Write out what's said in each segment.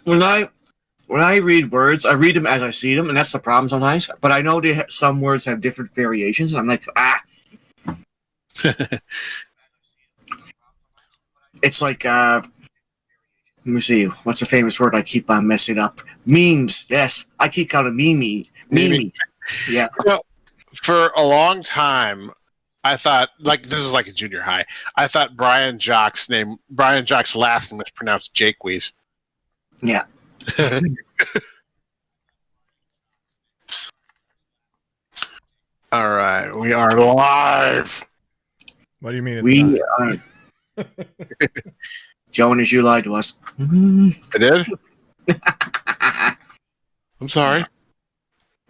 when I read words, I read them as I see them, and that's the problem sometimes. But I know some words have different variations, and I'm like, It's like, let me see, what's a famous word I keep on messing up? Memes. Yes, I keep calling memes. Yeah. Well, for a long time, I thought, like, this is like in junior high, I thought Brian Jock's last name was pronounced Jakewees. Yeah. All right, we are live. What do you mean? We are. Jonas, you lied to us. I did? I'm sorry.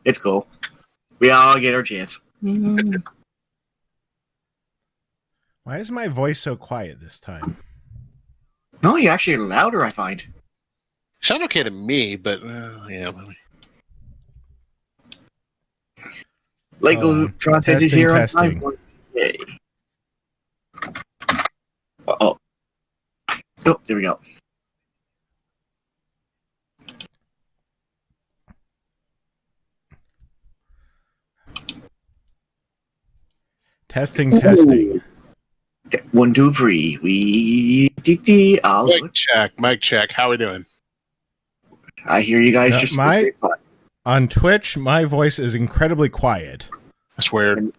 It's cool. We all get our chance. Why is my voice so quiet this time? No, you're actually louder, I find. Sound okay to me, but yeah. Lego Tron says he's here on time. Yay. Oh, there we go. Testing. 1, 2, 3. Mic check. How we doing? I hear you guys on Twitch. My voice is incredibly quiet. That's weird.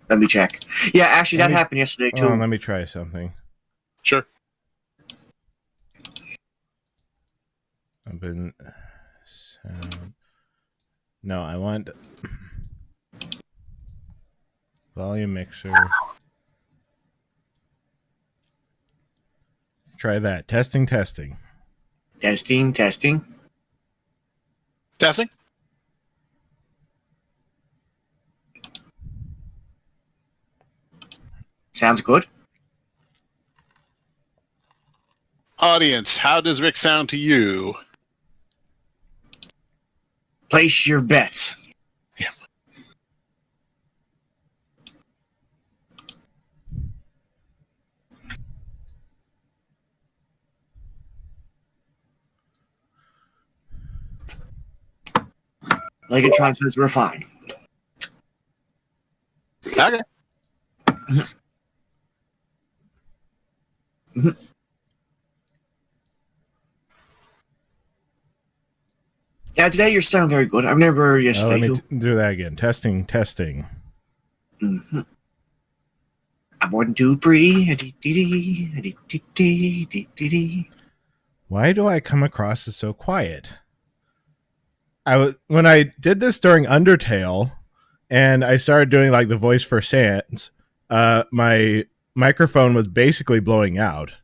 Let me check. Yeah, actually, that happened yesterday too. Let me try something. Sure. No, I want volume mixer. Try that. Testing. Testing. Sounds good. Audience, how does Rick sound to you? Place your bets. Yeah. Legatron says we're fine. Okay. Yeah, today you sound very good. I've never yesterday. Let me do that again. Testing. Mm-hmm. 1, 2, 3. Why do I come across as so quiet? When I did this during Undertale, and I started doing like the voice for Sans, my microphone was basically blowing out.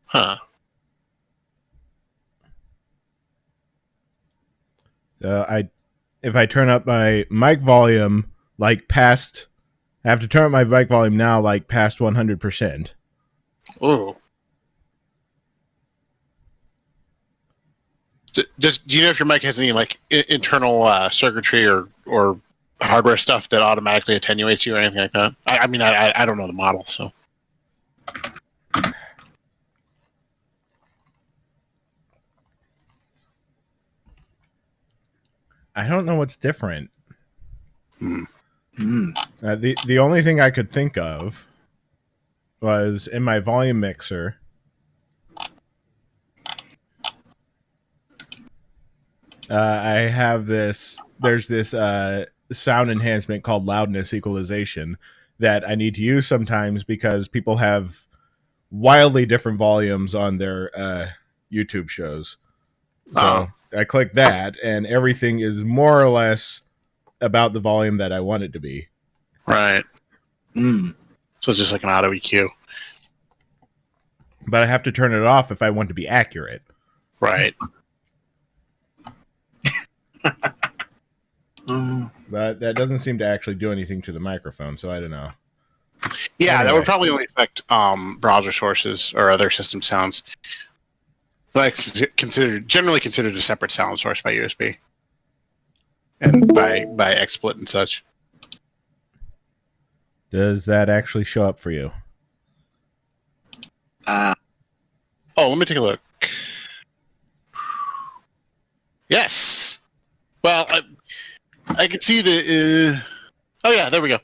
Huh. If I turn up my mic volume I have to turn up my mic volume now like past 100%. Oh. Do you know if your mic has any like internal circuitry or hardware stuff that automatically attenuates you or anything like that? I mean, I don't know the model, so. I don't know what's different. Mm. The only thing I could think of was in my volume mixer. I have this. There's this sound enhancement called loudness equalization that I need to use sometimes because people have wildly different volumes on their YouTube shows. So I click that, and everything is more or less about the volume that I want it to be. Right. Mm. So it's just like an auto EQ. But I have to turn it off if I want to be accurate. Right. But that doesn't seem to actually do anything to the microphone, so I don't know. Yeah, anyway. That would probably only affect browser sources or other system sounds. Like generally considered a separate sound source by USB and by XSplit and such. Does that actually show up for you? Oh Oh, let me take a look. Yes. Well, I can see the. Oh yeah, there we go.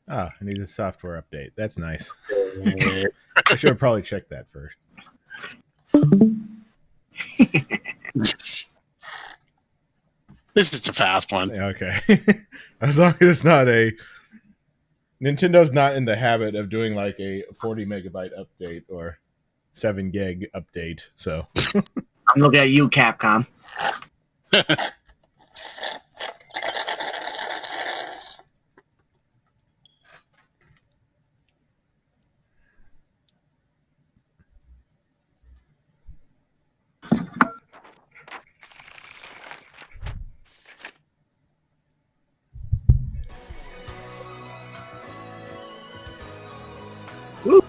Oh, I need a software update. That's nice. I should have probably checked that first. This is a fast one. Okay. As long as it's not a... Nintendo's not in the habit of doing like a 40 megabyte update or 7 gig update, so... I'm looking at you, Capcom. Woo.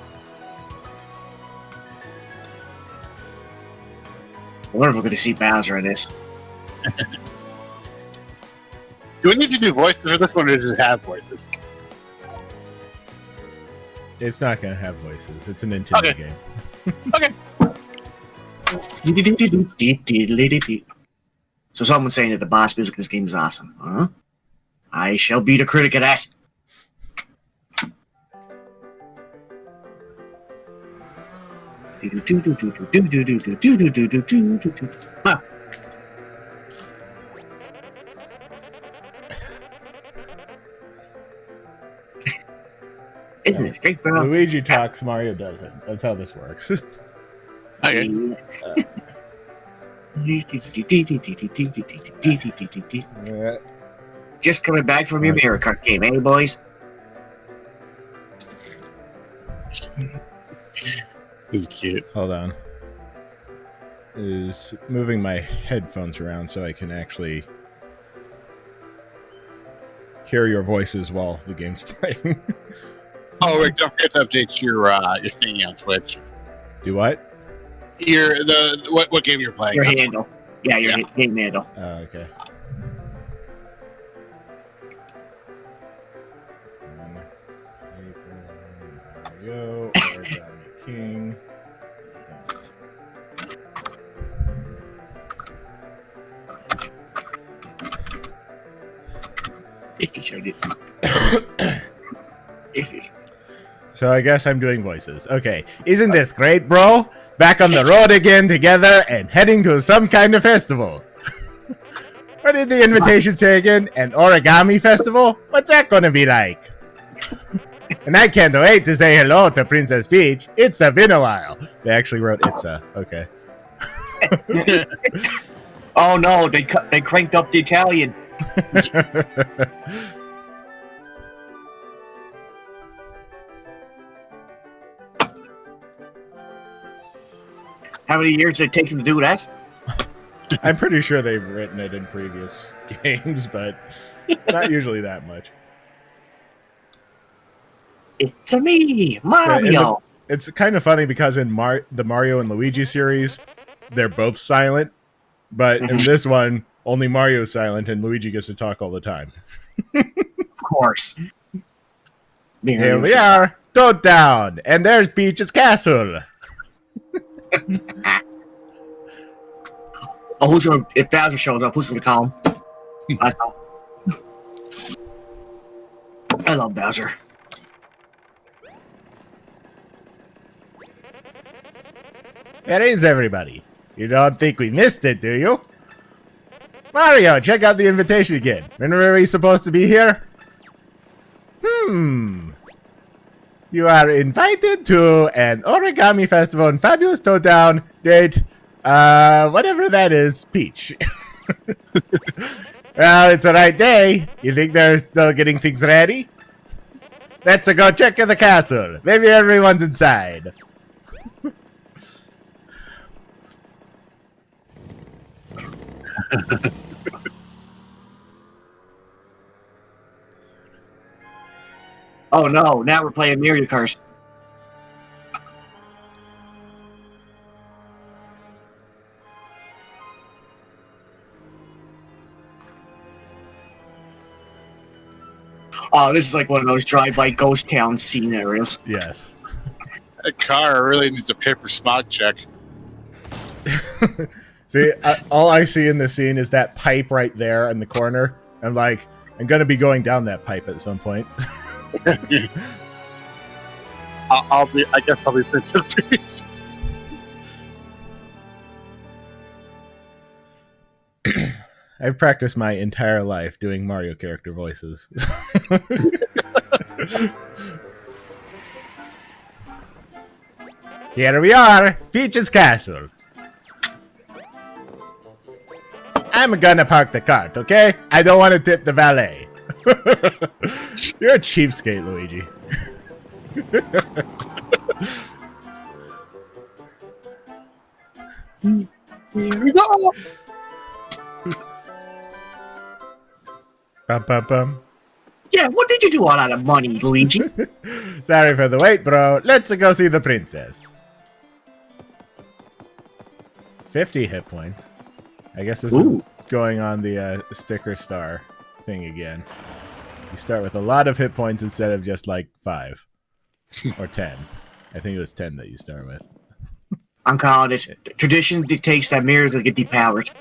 I wonder if we're going to see Bowser in this. Do we need to do voices for this one, or does it have voices? It's not going to have voices. It's a Nintendo game. Okay. So someone's saying that the boss music in this game is awesome. Huh? I shall be the critic of that. Huh. Isn't this great, bro? Luigi talks, Mario doesn't. That's how this works. Okay. Just coming back from your Mario Kart game, eh, boys? This is cute. Hold on. Is moving my headphones around so I can actually hear your voices while the game's playing. Oh, Rick, don't forget to update your thingy on Twitch. Do what? What game you're playing? Your handle. Yeah, your game handle. Oh, okay. Mario, Origami King. If you showed it. If you. So I guess I'm doing voices. Okay. Isn't this great, bro? Back on the road again together and heading to some kind of festival. What did the invitation say again? An origami festival? What's that gonna be like? And I can't wait to say hello to Princess Peach. It's been a while. They actually wrote Itza. Okay. Oh no, they cranked up the Italian. How many years did it take them to do that? I'm pretty sure they've written it in previous games, but not usually that much. It's a me, Mario. It's kind of funny because in the Mario and Luigi series, they're both silent, but in this one, only Mario's silent and Luigi gets to talk all the time. Of course. Here we are, Toad Town, and there's Peach's castle. Oh, who's gonna? If Bowser shows up, who's gonna call him? I know. I love Bowser. Where is everybody? You don't think we missed it, do you? Mario, check out the invitation again. When were we supposed to be here? You are invited to an origami festival in Fabulous Toad Town. Date, whatever that is, Peach. Well, it's the right day. You think they're still getting things ready? Let's go check in the castle. Maybe everyone's inside. Oh no, now we're playing Mario Kart. Oh, this is like one of those drive-by ghost town scenarios. Yes. That car really needs a paper smog check. See, all I see in this scene is that pipe right there in the corner. I'm like, I'm gonna be going down that pipe at some point. I guess I'll be Princess Peach. I've practiced my entire life doing Mario character voices. Here we are, Peach's Castle. I'm gonna park the cart, okay? I don't want to tip the valet. You're a cheapskate, Luigi. Here we go. Bum, bum, bum. Yeah, what did you do all out of money, Luigi? Sorry for the wait, bro. Let's go see the princess. 50 hit points. I guess this is going on the sticker star thing again. You start with a lot of hit points instead of just like 5 or 10. I think it was 10 that you start with. I'm calling it. Tradition dictates that mirrors will get depowered.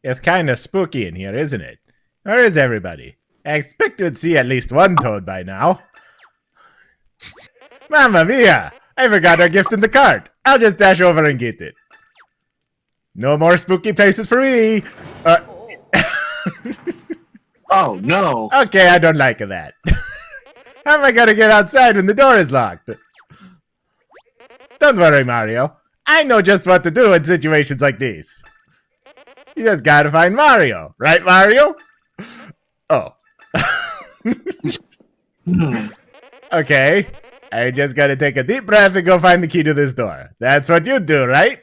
It's kind of spooky in here, isn't it? Where is everybody? I expect to see at least one toad by now. Mamma mia! I forgot our gift in the cart. I'll just dash over and get it. No more spooky places for me. Oh, no. Okay, I don't like that. How am I gonna get outside when the door is locked? Don't worry, Mario. I know just what to do in situations like these. You just gotta find Mario. Right, Mario? Oh. Okay. I just gotta take a deep breath and go find the key to this door. That's what you do, right?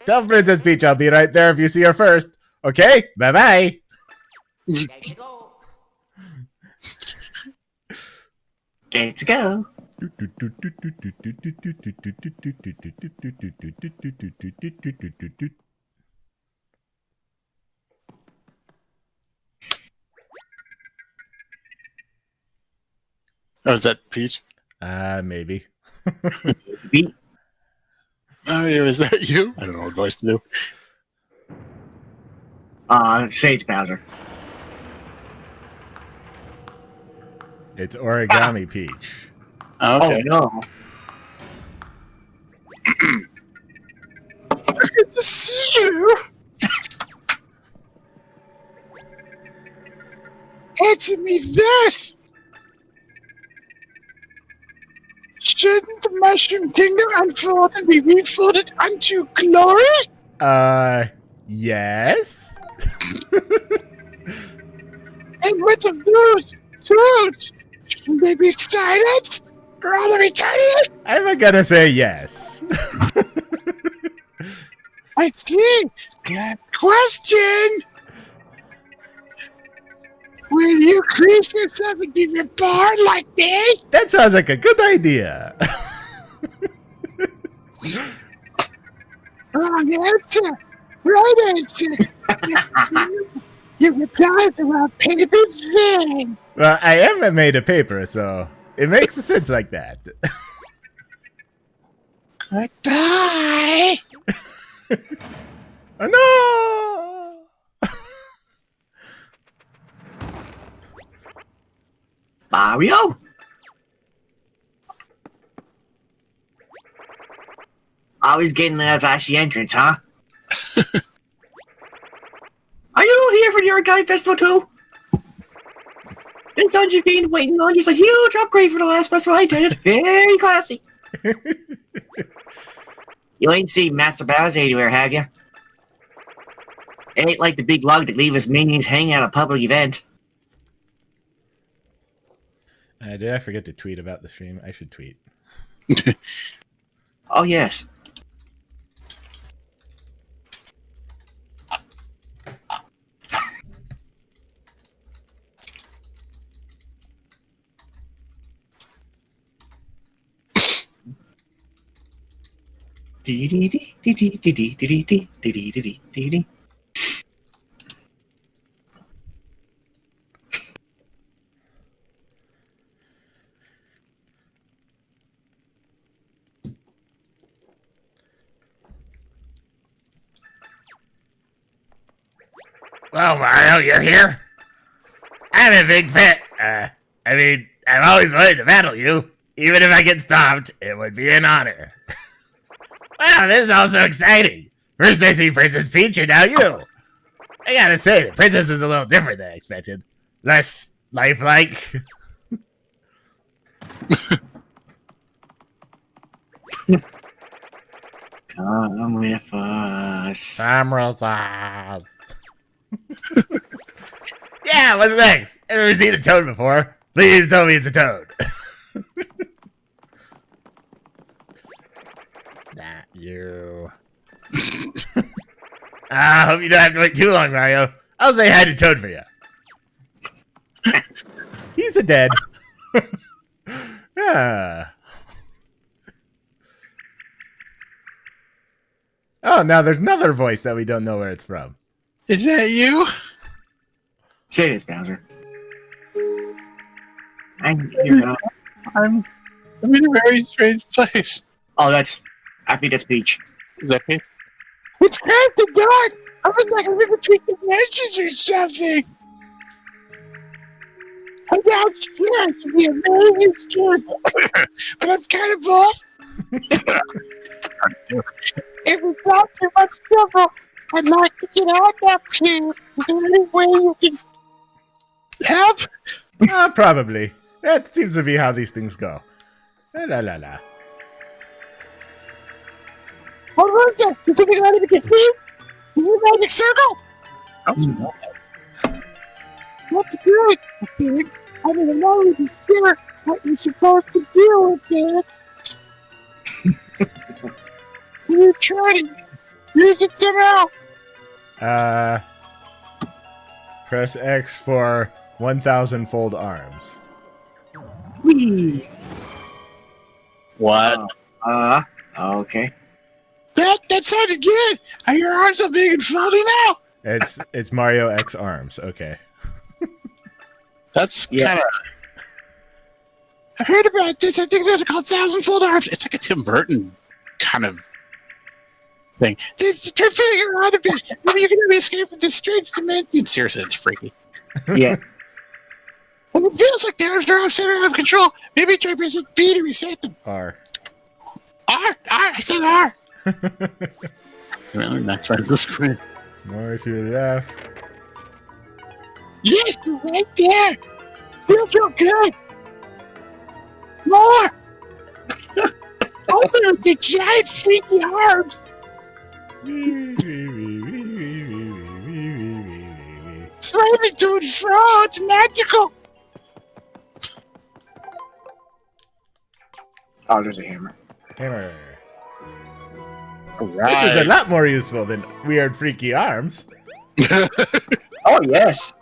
Tell Princess Peach I'll be right there if you see her first. Okay? Bye-bye. Let's go. Oh, is that Peach? Maybe. Beat. Oh, yeah, is that you? I don't know what voice to do. Say it's Bowser. It's Origami Peach. Okay. Oh, no. Good to see you. Answer me this. Shouldn't the Mushroom Kingdom unfold and be refolded unto glory? Yes? And what of those truths? Shouldn't they be silenced for all of eternity? I'm gonna say yes. I see. Good question. Will you crease yourself and be reborn like me? That sounds like a good idea. Wrong answer. Right answer. Your reply is a wrong paper thing. Well, I am made of paper, so it makes sense like that. Goodbye. Oh, no! Mario? Always getting that flashy entrance, huh? Are you here for the Origami Festival too? This dungeon's been waiting on just a huge upgrade for the last festival I did. Very classy. You ain't seen Master Bowser anywhere, have you? It ain't like the big lug that leave his minions hanging at a public event. Did I forget to tweet about the stream? I should tweet. Oh, yes. Well, Mario, you're here. I'm a big fan. I've always wanted to battle you. Even if I get stopped, it would be an honor. Wow, this is all so exciting. First I see Princess Peach and now you. I gotta say, the princess was a little different than I expected. Less lifelike. Come with us. Emerald. Yeah, what's next? I've never seen a toad before. Please tell me it's a toad. Not you. I hope you don't have to wait too long, Mario. I'll say hi to Toad for you. He's a dead. Yeah. Oh, now there's another voice that we don't know where it's from. Is that you? Say this, Bowser. I'm in a very strange place. Oh, I think that's Peach. Is that me? What's cracked the dark? I was like I'm in between dimensions or something. I'm not sure I can be a very scared, but I'm kind of off. If it's not too much trouble, I'd like to get out now, please. Is there any way you can help? Probably. That seems to be how these things go. La la la. What was that? You think you're going to get through? Is it a magic circle? Oh, That's good. I think I didn't know you sure what you're supposed to do with it. You try to use it somehow. Press X for 1,000-fold arms. Whee! What? Okay. That sounded good. Are your arms so big and floaty now? It's Mario X arms. Okay. That's kind of. I heard about this. I think those are called 1,000-fold arms. It's like a Tim Burton kind of thing. Try figuring out a bit. Maybe you're going to escape from this strange dimension. Seriously, it's freaky. Yeah. Well, it feels like the arms are out of control. Maybe try pressing B to reset them. R. I said R. Really, maximize the screen. More to the left. Yes, you're right there. Feels so good. More. Open up your giant freaky arms. Slam it to and fro. It's magical. Oh, there's a hammer. Hammer. Right. This is a lot more useful than weird, freaky arms. Oh, yes.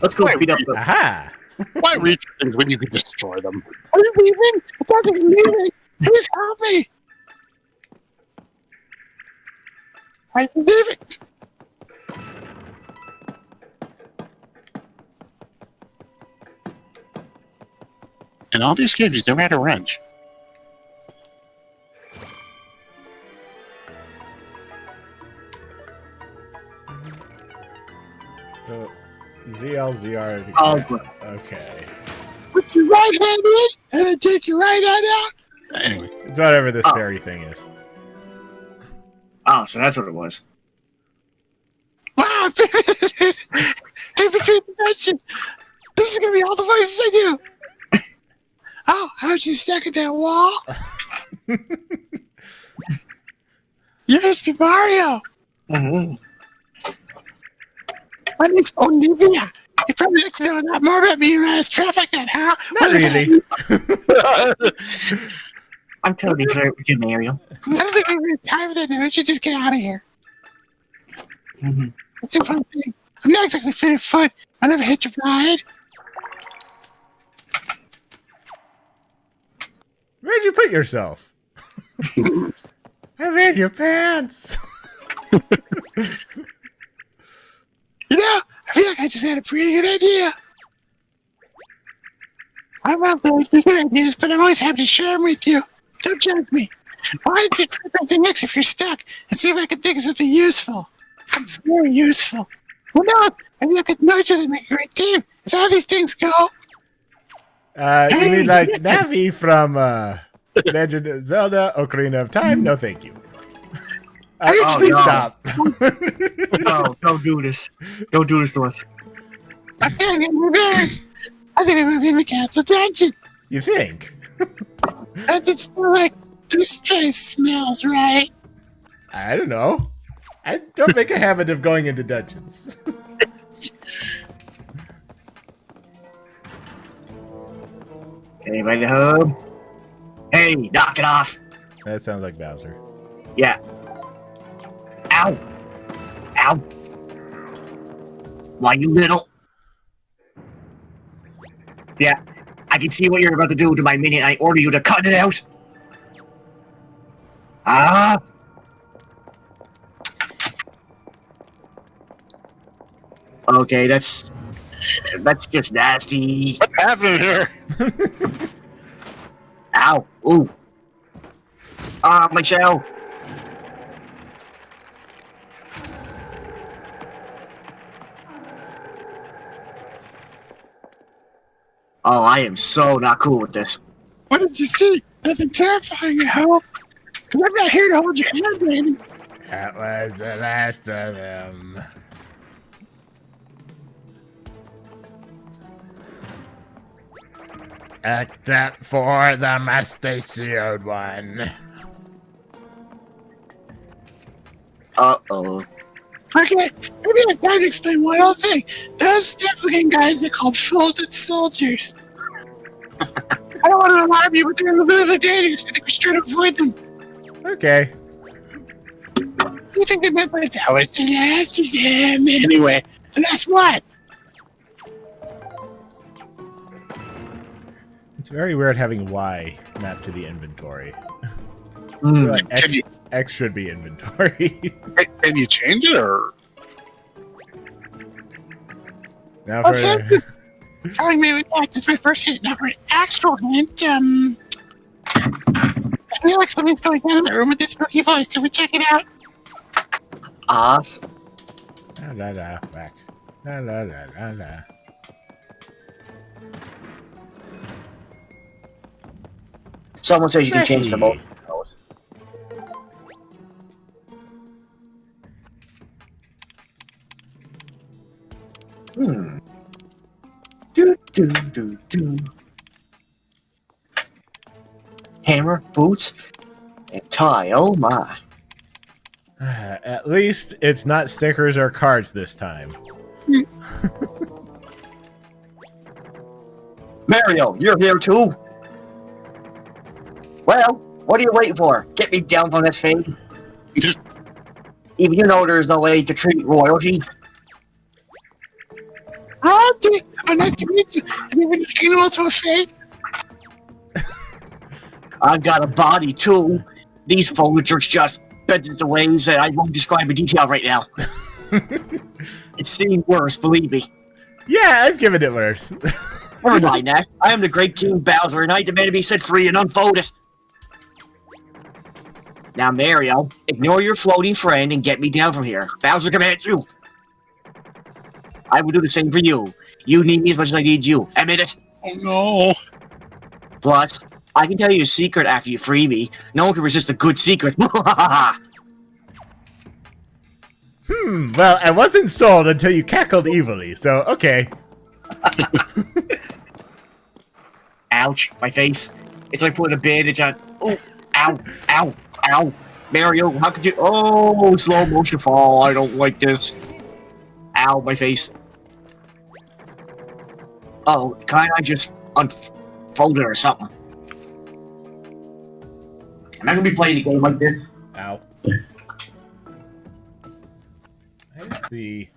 Let's go beat up the... Aha! Why reach things when you can destroy them? Are you leaving? It sounds like you're leaving. Please help me. I'm leaving. In all these games, you never had a wrench. So, ZLZR. Oh, good. Okay. Put your right hand in, and then take your right hand out. Anyway. It's whatever this fairy thing is. Oh, so that's what it was. Wow! In between dimension. This is gonna be all the voices I do. Oh, how'd you stuck at that wall? You must be Mario. Mm-hmm. My name's Olivia. You probably like to know a lot more about me around this traffic than how. Not really. I'm totally flirting with you, Mario. I don't think we're time for that now. We should just get out of here. Mm-hmm. It's a fun thing. I'm not exactly fit of foot. I never hit your ride. Where'd you put yourself? I'm in your pants. You know, I feel like I just had a pretty good idea. I don't know if those good ideas, but I'm always happy to share them with you. Don't judge me. Why did you press the X if you're stuck? And see if I can think of something useful. I'm very useful. Who knows? Maybe I could merge with and make a great team. Is how these things go? You mean like Navi from Legend of Zelda: Ocarina of Time? No, thank you. Please stop. No, don't do this. Don't do this to us. I can't get embarrassed. I think we might be in the castle dungeon. You think? I just feel like this place smells right. I don't know. I don't make a habit of going into dungeons. Anybody home? Hey, knock it off. That sounds like Bowser. Yeah. Ow. Ow. Why, you little? Yeah. I can see what you're about to do to my minion. I order you to cut it out. Ah. Okay, that's just nasty. What's happening here? Ow. Ooh. Ah, my shell. Oh, I am so not cool with this. What did you see? Nothing terrifying, I hope. Because I'm not here to hold your hand, baby. That was the last of them. Except for the mustachioed one. Uh-oh. Okay, maybe I can explain one other thing. Those Stephagan guys are called folded soldiers. I don't want to alarm you, but they're a little bit dangerous. I think we should try to avoid them. Okay. You think they meant by that was the last of them anyway? The last what? It's very weird having Y mapped to the inventory. Mm. Like X should be inventory. Can you change it or? Now What's for that? Telling me that's my first hint. Now for an actual hint, I feel like something's going down in the room with this spooky voice. Can we check it out? Awesome. la la la back. La la la la la. Someone says you can change the mode. Hmm. Do do do do. Hammer, boots, and tie. Oh my. At least it's not stickers or cards this time. Mario, you're here too. Well, what are you waiting for? Get me down from this thing. Even you know there's no way to treat royalty. Oh, nice to meet you. Anybody can also a fate? I've got a body too. These furniture just bent into ways that I won't describe in detail right now. It's seen worse, believe me. Yeah, I've given it worse. Never mind that. I am the great King Bowser, and I demand to be set free and unfolded. Now, Mario, ignore your floating friend and get me down from here. Bowser commands you. I will do the same for you. You need me as much as I need you. Admit it. Oh no. Plus, I can tell you a secret after you free me. No one can resist a good secret. Well, I wasn't sold until you cackled evilly, so okay. Ouch, my face. It's like putting a bandage on. Oh, ow, ow, ow. Mario, how could you? Oh, slow motion fall. I don't like this. Ow, my face. Oh, can't I just unfold it or something? Am I gonna be playing a game like this? Ow. Where's the...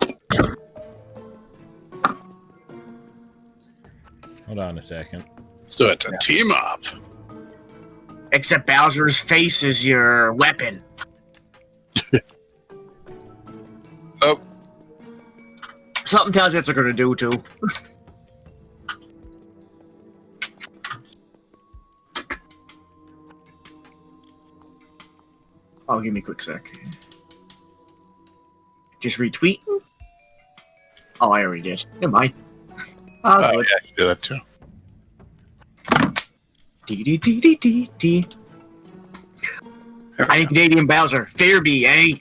Hold on a second. So it's a team up. Except Bowser's face is your weapon. Oh. Something tells you what they're gonna do too. Oh, give me a quick sec. Just retweet. Oh, I already did. Never mind. Oh, good. Yeah, I can do that too. D. I am Canadian Bowser. Fear me, eh?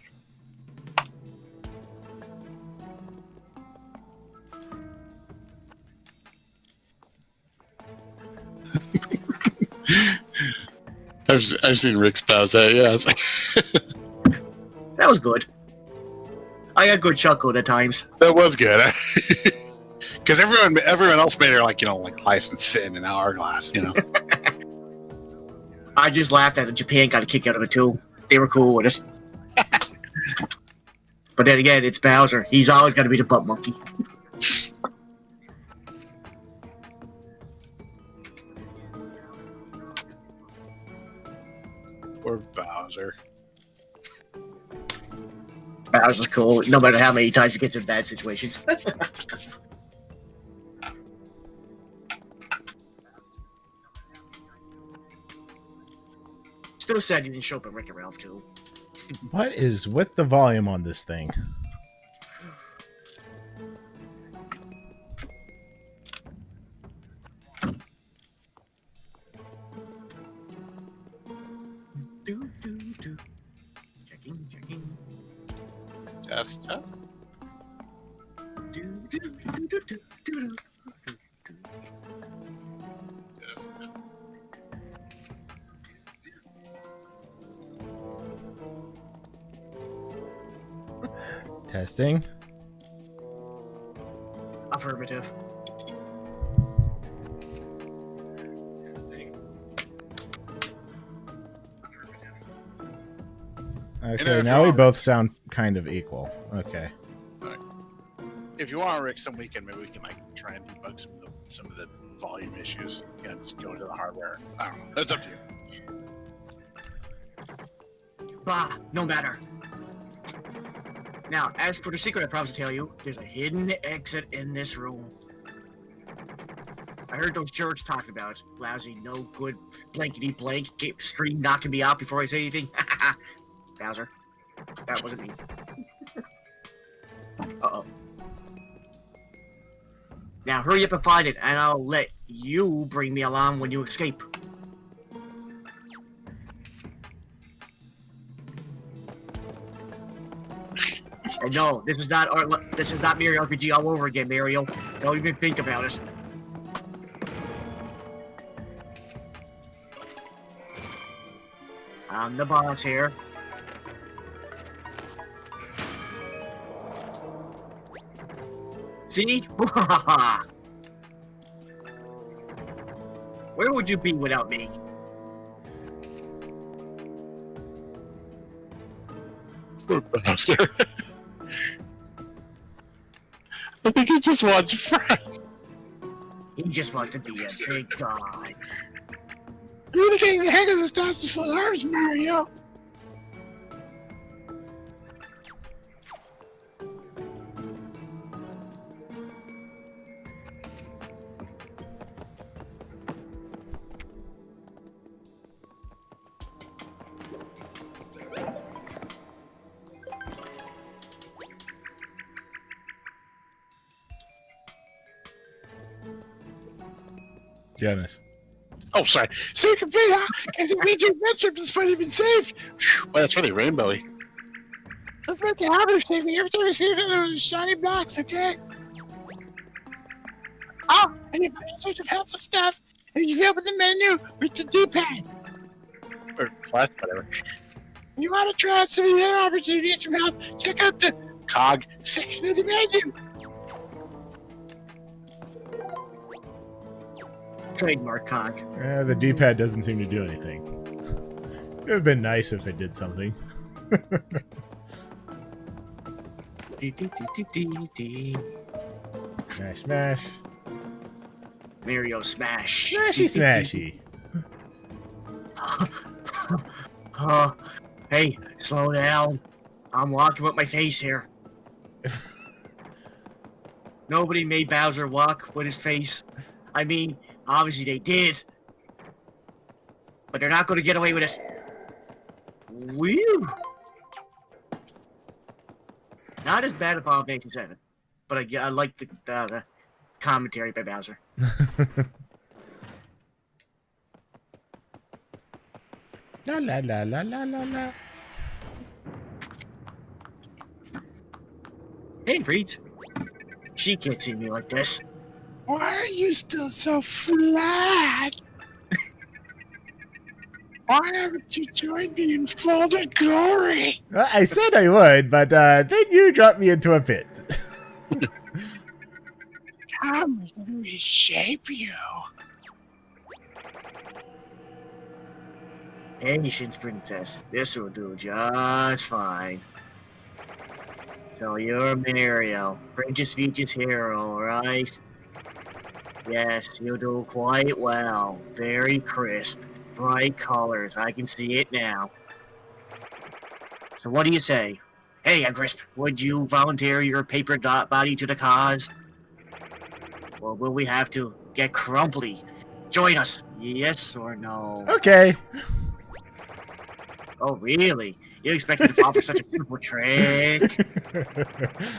I've seen Rick spouse that. Yeah, it's like That was good. I got good chuckle at times. that was good. Because everyone else made her like life and thin and hourglass. I just laughed at it. Japan got a kick out of it too. They were cool with it. But then again, it's Bowser. He's always got to be the butt monkey. Poor Bowser. Bowser's cool, no matter how many times he gets in bad situations. Still sad you didn't show up at Rick and Ralph too. What is with the volume on this thing? Do. Checking. Test. Do. Testing. Affirmative. Okay, now we both sound kind of equal. Okay. If you want, Rick, some weekend maybe we can try and debug some of the volume issues. Just go into the hardware. I don't know. That's up to you. Bah, no matter. Now, as for the secret I promised to tell you, there's a hidden exit in this room. I heard those jerks talking about it. Lousy, no good, blankety blank, stream knocking me out before I say anything. Bowser, that wasn't me. Uh-oh. Now hurry up and find it, and I'll let you bring me along when you escape. And no, this is not Mario RPG all over again, Mario. Don't even think about it. I'm the boss here. See? Where would you be without me? Poor Bowser. I think he just wants friends. He just wants to be a big guy. You're really getting the hang of this dance for ours, Mario. Janice. Oh, sorry. See, complete, huh? Because it means your trip despite even safe. Well, that's really rainbowy. Let's make a habit of saving every time we see those shiny blocks, okay? Oh, and if any sorts of helpful stuff, and you open the menu with the D-pad. Or flash, whatever. You want to try out some of the other opportunities for help, check out the cog section of the menu. Trademark cog. The D-pad doesn't seem to do anything. It would have been nice if it did something. Smash, smash. Mario smash. Smashy, smashy. Hey, slow down. I'm walking with my face here. Nobody made Bowser walk with his face. I mean, obviously they did. But they're not going to get away with it. Whew. Not as bad as Final Fantasy 7, but I like the commentary by Bowser. La la la la la la la. Hey, Reed. She can't see me like this. Why are you still so flat? Why haven't you joined me in full glory? Well, I said I would, but then you dropped me into a pit. Come, let me reshape you. Patience, princess. This will do just fine. So you're Mario, Princess Peach's hero, right? Yes, you do quite well. Very crisp, bright colors. I can see it now. So what do you say? Hey, Crisp, would you volunteer your paper dot body to the cause? Or will we have to get crumply? Join us, yes or no? Okay. Oh, really? You expect me to fall for such a simple trick?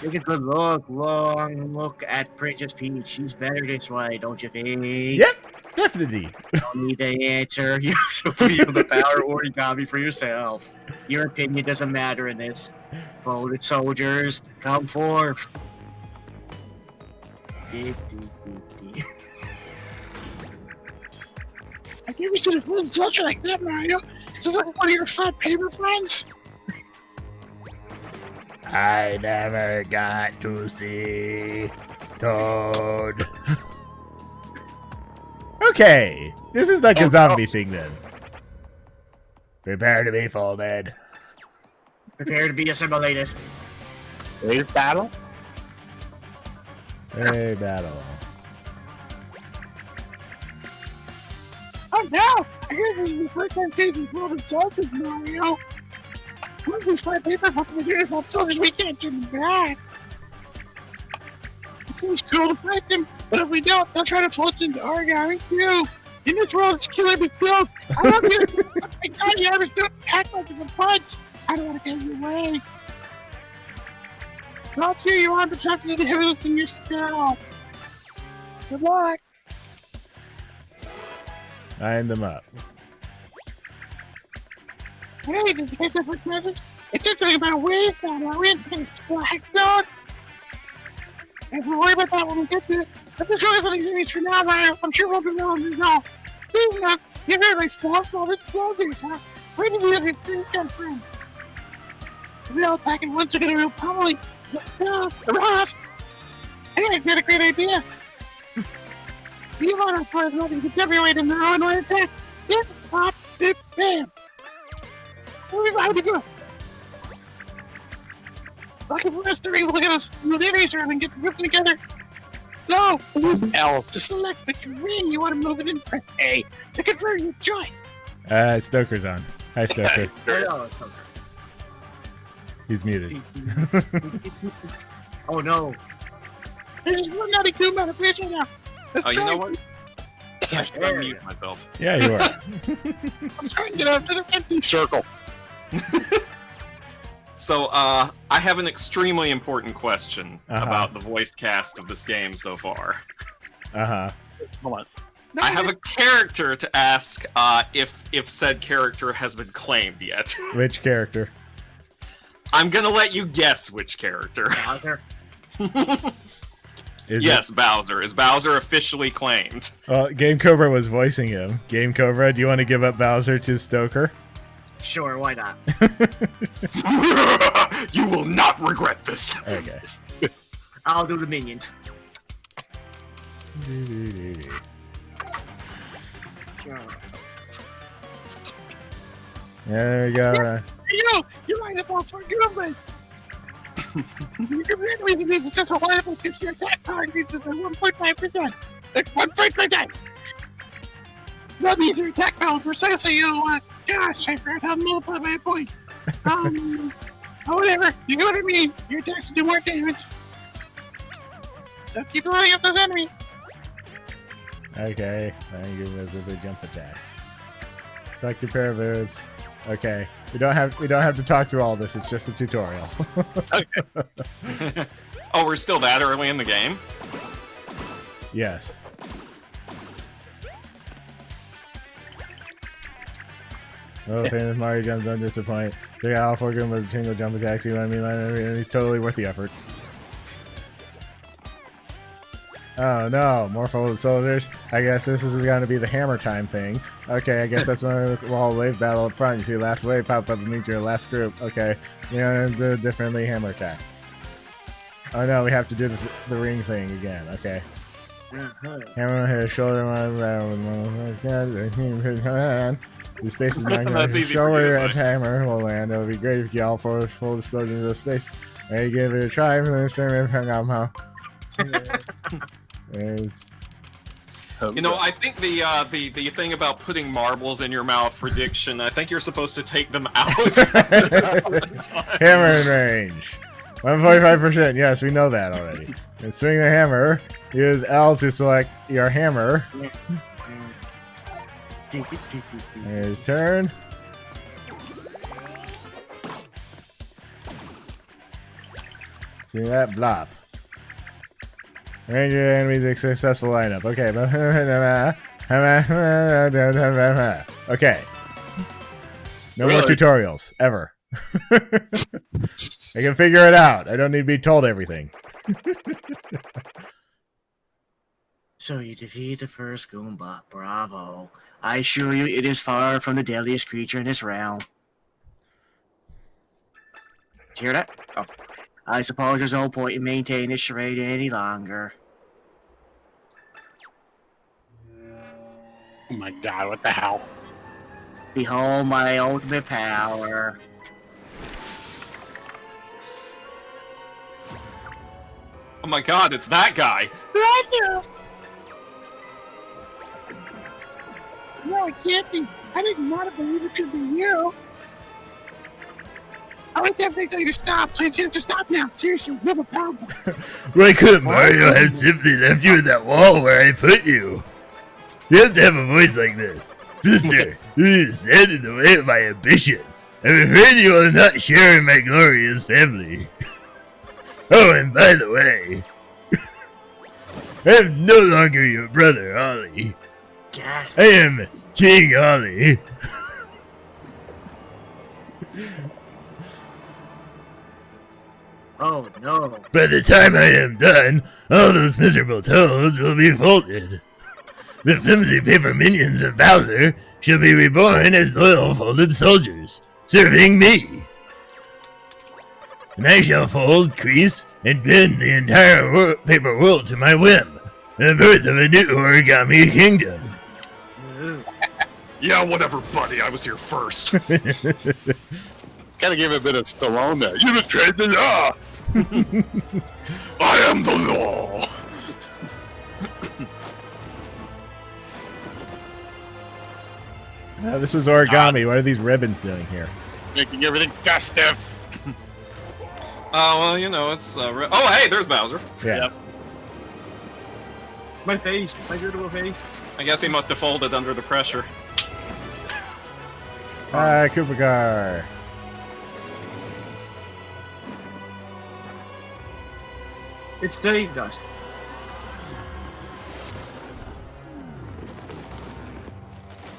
Take a good long look at Princess Peach. She's better this way, don't you think? Yep, definitely. Don't need the answer. You also feel the power of origami for yourself. Your opinion doesn't matter in this. Voted soldiers, come forth. I never seen a full soldier like that, Mario. Just like one of your fat paper friends. I never got to see Toad. Okay, this is like a zombie thing then. Prepare to be folded. Prepare to be assimilated. Wave battle? Hey, battle. Oh no! I guess this is the first time facing golden soldiers, Mario. One of these fat paper fucking uniform soldiers, we can't turn them back. It seems cool to fight them, but if we don't, they'll try to force into origami too. In this world, it's killing me, Phil. I love you. I got you. I was doing act like it's a punch. I don't want to get in your way. It's not you. You want to protect the everything yourself. Good luck. Line them up. Hey, did you get that first message? It's just something about a wave battle. Are we in a splash zone? And we'll worry about that when we get to it. Let's just show us something easy for now, Mario. I'm sure we'll be willing to go. Please, now, you're very like four solid soldiers, huh? Where did you have your friends come from? We all back at once to get a real pummeling. Let's go. Rough. Hey, I got a great idea. You want to find nothing to every way to narrow and one attack. Yep, pop, dip, bam. How do we go? Lucky for us to be able to get us move the eraser and get the Griffin together. So, use L to select which ring you want to move it in. Press A to confirm your choice. Stoker's on. Hi, Stoker. He's muted. Oh no. There's one naughty goon on the face right now. Let's try. You know what? I should unmute myself. Yeah, you are. I'm trying to get out to the empty circle. So, I have an extremely important question Uh-huh. about the voice cast of this game so far. Uh-huh. Hold on. I have a character to ask if said character has been claimed yet. Which character? I'm gonna let you guess which character. Bowser. Yes, Bowser. Is Bowser officially claimed? Well, Game Cobra was voicing him. Game Cobra, do you want to give up Bowser to Stoker? Sure, why not? You will not regret this. Okay. I'll do the minions. Sure. There we go. You lined up all four Goombas. You can randomly use it just a line up because your attack power increases by 1.5%. Like 1.5%. That means your attack power precisely gosh, I forgot how to multiply by a point. Whatever. You know what I mean. Your attacks do more damage. So keep lining up those enemies. Okay. I give us a big jump attack. Select your pair of boots. Okay, we don't have to talk through all this. It's just a tutorial. Okay. Oh, we're still that early in the game? Yes. Oh, famous Mario jumps don't disappoint. Check out all 4 good with a tingle jump attacks. You know what I mean? He's totally worth the effort. Oh no, more folded soldiers. I guess this is going to be the hammer time thing. Okay, I guess that's when the whole wave battle up front. You see last wave pop up means your last group. Okay, you know, the differently hammer attack. Oh no, we have to do the ring thing again. Okay. Hammer on his shoulder. The space is not going to show where your hammer will land. It would be great if you all four full disclosure into the space. Hey, give it a try and understand how. You know, I think the thing about putting marbles in your mouth for diction, I think you're supposed to take them out. Hammer in range. 145%. Yes, we know that already. And swing the hammer. Use L to select your hammer. His turn. See that? Blop. Range your enemies a successful lineup. Okay. Okay. No more tutorials. Ever. I can figure it out. I don't need to be told everything. So you defeat the first Goombot. Bravo. I assure you, it is far from the deadliest creature in this realm. Did you hear that? Oh. I suppose there's no point in maintaining this charade any longer. Oh my god, what the hell? Behold my ultimate power. Oh my god, it's that guy! Right here! No, it can't be. I didn't want to believe it could be you. I want that big thing to stop. Please tell him to stop now. Seriously, we have a problem. Why couldn't Mario have simply left you in that wall where I put you? You have to have a voice like this. Sister, you stand in the way of my ambition. I'm afraid you will not share in my glorious family. Oh, and by the way, I am no longer your brother, Ollie. Gasp. I am King Ollie. Oh no. By the time I am done, all those miserable toads will be folded. The flimsy paper minions of Bowser shall be reborn as loyal folded soldiers, serving me. And I shall fold, crease, and bend the entire paper world to my whim, the birth of a new origami kingdom. Yeah, whatever, buddy, I was here first. Gotta give it a bit of Stallone there. You betrayed the law! I am the law! This was Origami. What are these ribbons doing here? Making everything festive! Well, you know, it's, oh, hey, there's Bowser. Yeah. Yep. My face. My beautiful face. I guess he must have folded under the pressure. Hi, Koopa Car. It's saved us.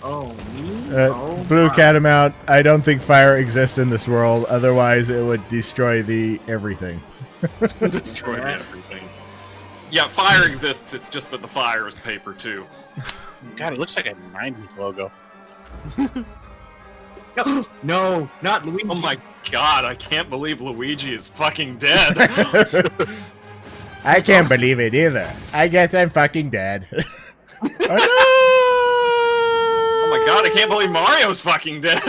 Oh, me? Oh, Blue my. Catamount. I don't think fire exists in this world. Otherwise, it would destroy the everything. Destroyed everything. Yeah, fire exists, it's just that the fire is paper, too. God, it looks like a 90s logo. No, not Luigi. Oh my god, I can't believe Luigi is fucking dead. I can't believe it either. I guess I'm fucking dead. Oh my god, I can't believe Mario's fucking dead.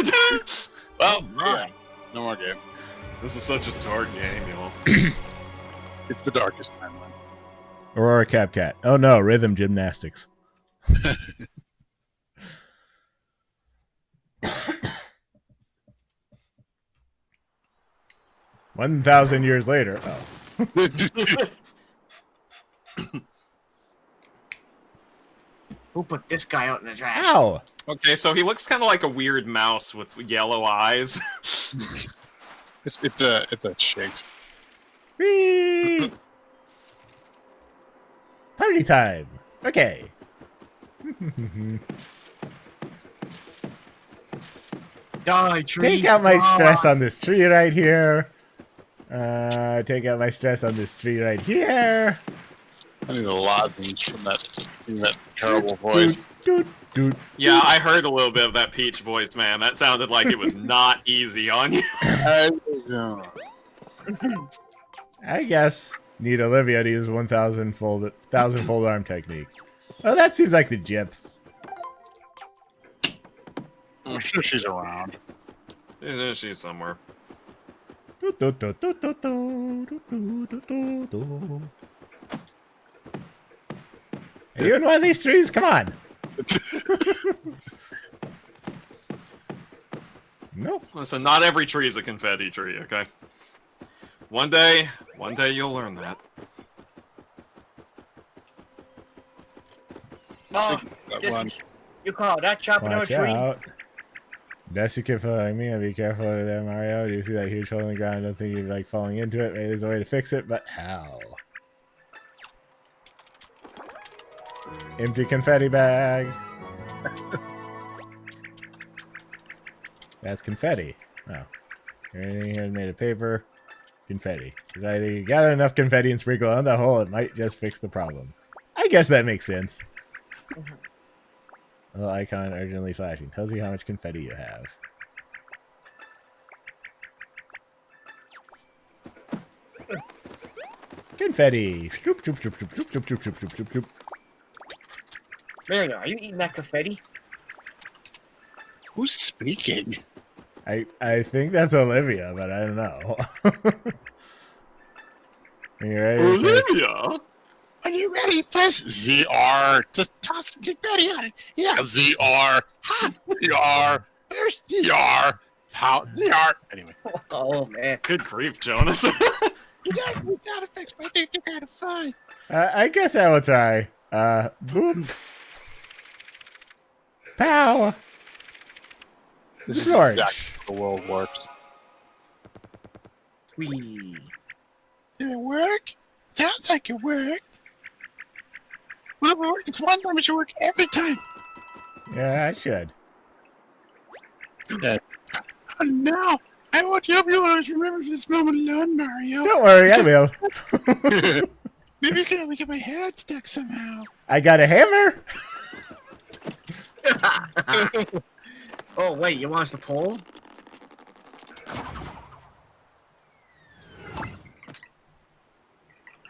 Well, yeah. No more game. This is such a dark game, y'all. It's the darkest timeline. Aurora Capcat. Oh no, rhythm gymnastics. 1,000 years later. Oh. Who put this guy out in the trash? Ow! Okay, so he looks kind of like a weird mouse with yellow eyes. It's a shakes. Whee! Party time. Okay. Die, tree. Take out my die. stress on this tree right here. Take out my stress on this tree right here. I need a lozenge from that terrible voice. Doot, doot. Yeah, I heard a little bit of that Peach voice, man. That sounded like it was not easy on you. I guess need Olivia to use 1,000-fold arm technique. Oh, that seems like the jip. I'm sure she's around. She's somewhere. Doot, doot, doot, doot, doot, doot, doot, doot, doot, doot. Are you in one of these trees? Come on. Nope. Listen, not every tree is a confetti tree, okay? One day you'll learn that. Oh, That this one. is, you call that chopping down a Watch tree? out. Unless you keep following me, and be careful over there, Mario. Do you see that huge hole in the ground? I don't think you'd like falling into it. Maybe there's a way to fix it, but how? Empty confetti bag. That's confetti. Oh. Anything here made of paper? Confetti. Because either you gather enough confetti and sprinkle on the hole, it might just fix the problem. I guess that makes sense. A little icon urgently flashing. Tells you how much confetti you have. Confetti. Shoop, shoop, shoop, shoop, shoop, shoop, shoop, shoop, shoop, shoop, shoop. Mario, are you eating that confetti? Who's speaking? I think that's Olivia, but I don't know. Are you ready? Olivia? Are you ready? Press ZR to toss some confetti on it. Yeah, ZR. Ha! ZR. There's ZR. How? ZR. Anyway. Oh, man. Good grief, Jonas. You got new sound effects, but I think they're kind of fun. I guess I will try. Boop. Pow. This is George. exactly how the world works. Whee. Did it work? Sounds like it worked. Well, it worked. It's one time it should work every time. Yeah, I should. Oh no! I want you to always remember this moment alone, Mario. Don't worry, I will. Maybe you can help me get my head stuck somehow. I got a hammer. Oh, wait, you want us to pull?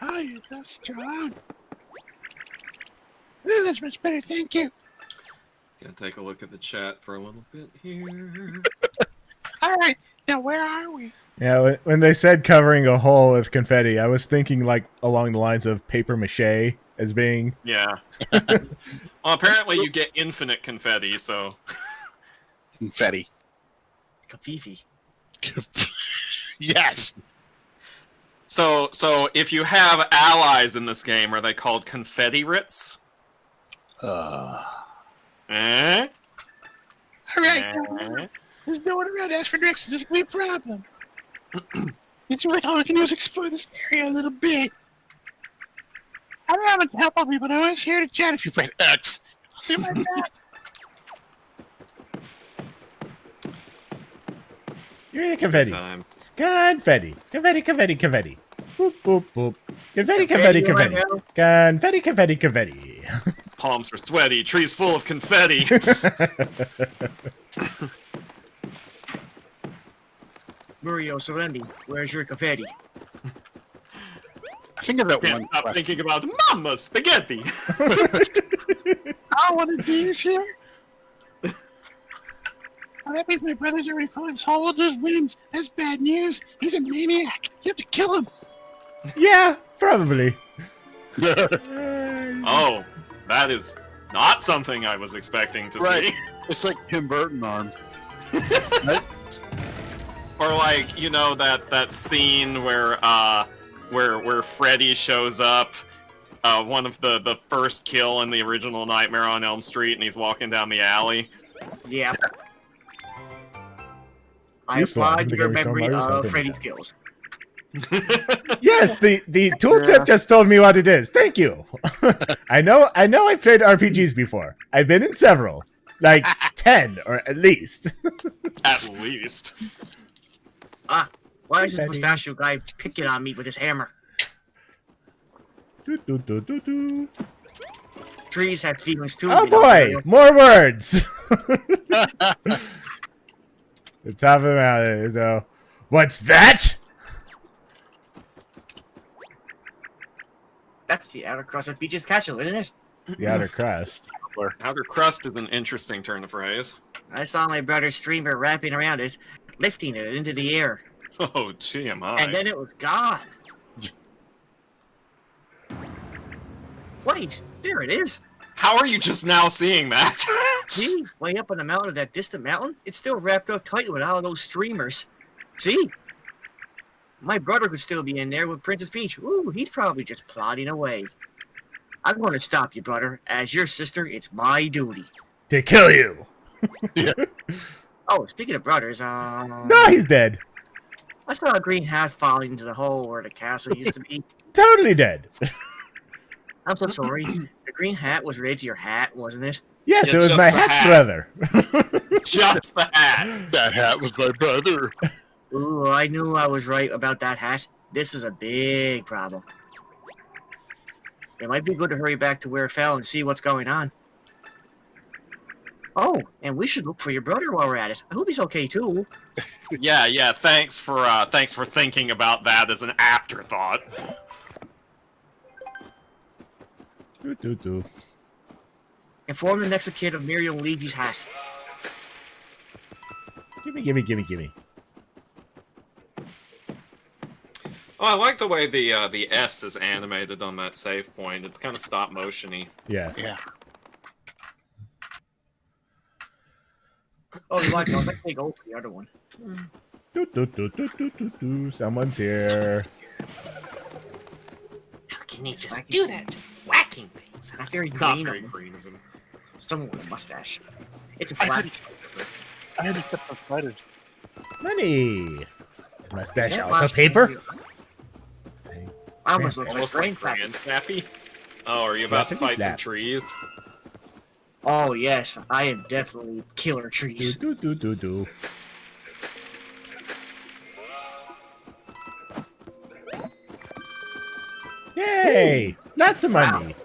Oh, you're so strong. Ooh, that's much better, thank you. Gonna take a look at the chat for a little bit here. Alright, now where are we? Yeah, when they said covering a hole with confetti, I was thinking like along the lines of paper mache as being. Yeah. Well, apparently you get infinite confetti, so... Confetti. Kafifi. Yes! So if you have allies in this game, are they called confetti-rits? Eh? Alright, there's no one around to ask for directions. This is my problem. It's like all we can do is explore this area a little bit. I don't have to help all people, but I'm always here to chat if you press X. I'll do my best. Give me the confetti. Time. Confetti. Confetti, confetti, confetti. Boop, boop, boop. Confetti, confetti, confetti. Confetti, confetti, confetti. Palms are sweaty, trees full of confetti. Mario Serendi, where's your confetti? I think of that Can't one stop question. thinking about Mama Spaghetti. Oh, one of these here? Oh, that means my brother's already pulling his his wings. That's bad news. He's a maniac. You have to kill him. Yeah, probably. Oh, that is not something I was expecting to Right. see. It's like Tim Burton arm. Or like, you know, that scene where Freddy shows up one of the first kill in the original Nightmare on Elm Street, and he's walking down the alley. Yeah. I Useful. I applied think your I restore memory Mario of something Freddy's like kills. Yes, the tooltip just told me what it is. Thank you. I know I've played RPGs before. I've been in several. Like 10 or at least. At least. Ah, why is this Betty. mustachio guy picking on me with his hammer? Do, do, do, do, do. Trees have feelings too. Oh you know, boy, Mario. more words. The top of the mountain is what's that? That's the outer crust of Peach's castle, isn't it? The outer crust. Outer crust is an interesting turn of phrase. I saw my brother's streamer wrapping around it, lifting it into the air, Oh, TMI. and then it was gone. Wait, there it is. How are you just now seeing that? See, way up on the mountain of that distant mountain, it's still wrapped up tight with all those streamers. See? My brother could still be in there with Princess Peach. Ooh, he's probably just plodding away. I'm going to stop you, brother. As your sister, it's my duty. To kill you. Oh, speaking of brothers, No, he's dead. I saw a green hat falling into the hole where the castle used to be. Totally dead. I'm so sorry. The green hat was related to your hat, wasn't it? Yes, Yeah, it was just my the hat's hat. brother. Just the hat. That hat was my brother. Ooh, I knew I was right about that hat. This is a big problem. It might be good to hurry back to where it fell and see what's going on. Oh, and we should look for your brother while we're at it. I hope he's okay too. Yeah. Thanks for thinking about that as an afterthought. Do, do, do. Inform the next kid of Muriel and Luigi's hat. Gimme. Oh, I like the way the S is animated on that save point. It's kind of stop motion-y. Yeah. Yeah. Oh, you want to let's take over the other one. Do. Someone's here. How can you just do that? Just whacking things. Not very Not green. very green of him. Someone with a mustache. It's a I flat. had to step on spiders. Money. Mustache Is that also last paper. year? Almost looks like Almost brain like fat. Grand Snappy. Oh, are you about to Snappity fight some snap. trees? Oh yes, I am definitely killer trees. Do. Yay! Lots of money.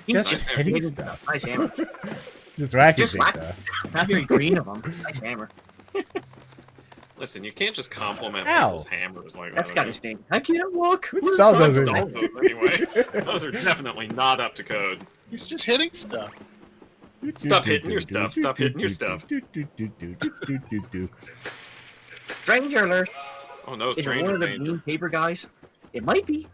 He's Just nice hitting hammer. stuff. Nice hammer. Just whacking Just things whack. stuff. Not very green of him. Nice hammer. Listen, you can't just compliment Ow. people's hammers like That's that. got his name. I can't walk. What What is style that? does it? Install those anyway. Those are definitely not up to code. He's just hitting stuff. Stop hitting your stuff. Stop hitting your stuff. Stranger alert. Oh no, Is it one stranger of the danger. green paper guys? It might be.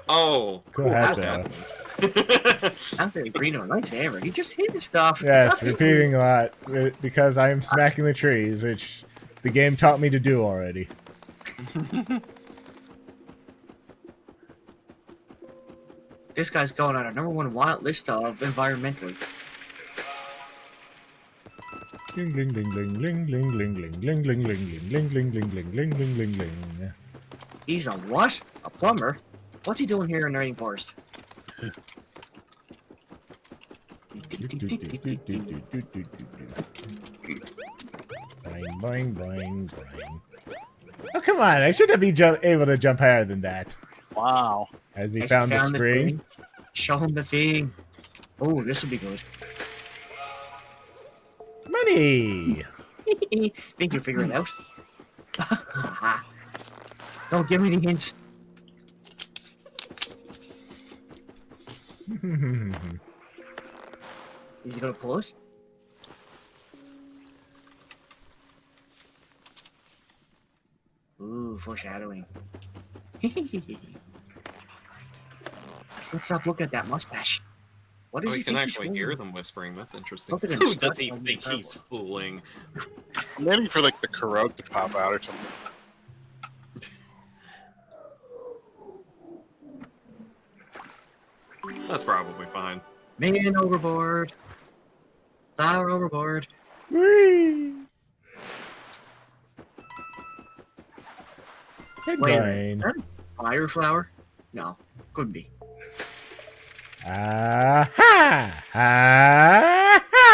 Oh. Go ahead, wow. though. Not very green of a nice hammer. He just hit his stuff. Yes, Nothing. repeating a lot because I am smacking the trees, which the game taught me to do already. This guy's going on our #1 want list of environmentally. Ling ling ling ling ling ling ling ling ling ling ling ling ling ling ling ling ling ling ling ling. He's a what? A plumber? What's he doing here in the rainforest? Boing, boing, boing, boing. Oh, come on. I should have been able to jump higher than that. Wow. As he Has found the spring. thing? Show him the thing. Oh, this will be good. Money! Think you'll figure it out? Don't give me the hints. Is he gonna pull it? Ooh, foreshadowing. Let's stop looking at that mustache. What does Oh, he you can think he's actually fooling? hear them whispering. That's interesting. Look at him Who stuck does he on the think he's cardboard. fooling? Maybe for like the corrode to pop out or something. That's probably fine. Man overboard. Flower overboard. Whee! Wait a minute. Is that a fire flower? No, couldn't be. Ha! Ha!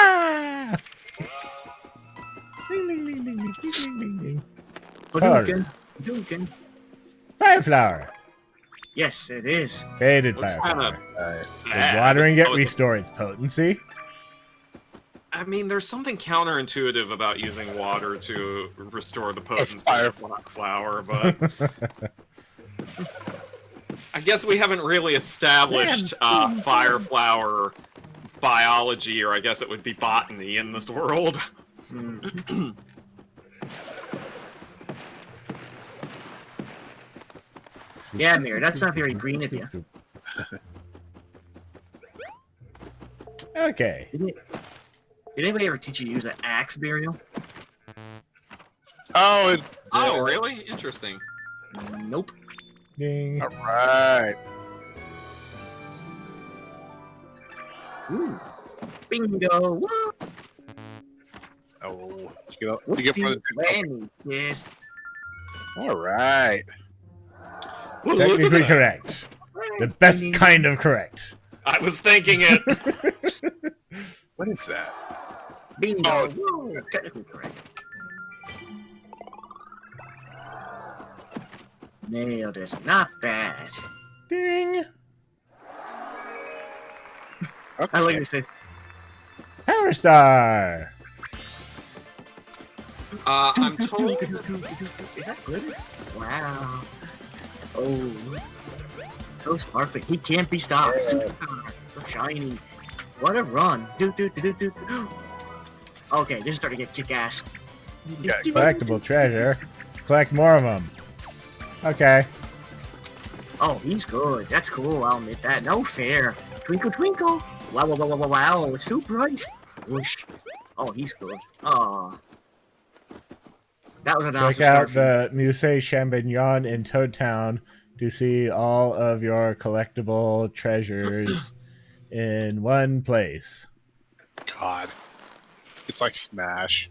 Ding, ding, ding, ding, ding, ding, ding, ding. Hadouken. Hadouken. Fire flower. Yes, it is. Faded Looks fire kinda flower. sad. Does watering it Oh, it's a- restore its potency? I mean, there's something counterintuitive about using water to restore the potency fire of flower, but I guess we haven't really established fire flower biology, or I guess it would be botany in this world. Yeah, Mir, that's not very green of you. Okay. Did anybody ever teach you to use an axe, Burial? Oh, it's Oh, really? Interesting. Nope. Ding. all right. Ooh. Bingo. Woo. Oh, you get for the Whammy. Yes. all right. Ooh, look at Technically that. correct. The best kind of correct. I was thinking it. What is that? Bingo. Oh. Woo. Technically correct. Nailed it. Not bad. Ding. Okay. I like you said. Power star. I'm told. Is that good? Wow. Oh. So sparkly. He can't be stopped. Superpower. So shiny. What a run. Okay, this is starting to get kick ass. Yeah, Collectible treasure. Collect more of them. Okay. Oh, he's good. That's cool. I'll admit that. No fair. Twinkle, twinkle. Wow, wow, wow, wow, wow. It's too bright. Whoosh. Oh, he's good. Oh. That was an awesome Check out start. the Musée Champignon in Toad Town to see all of your collectible treasures in one place. God, it's like Smash.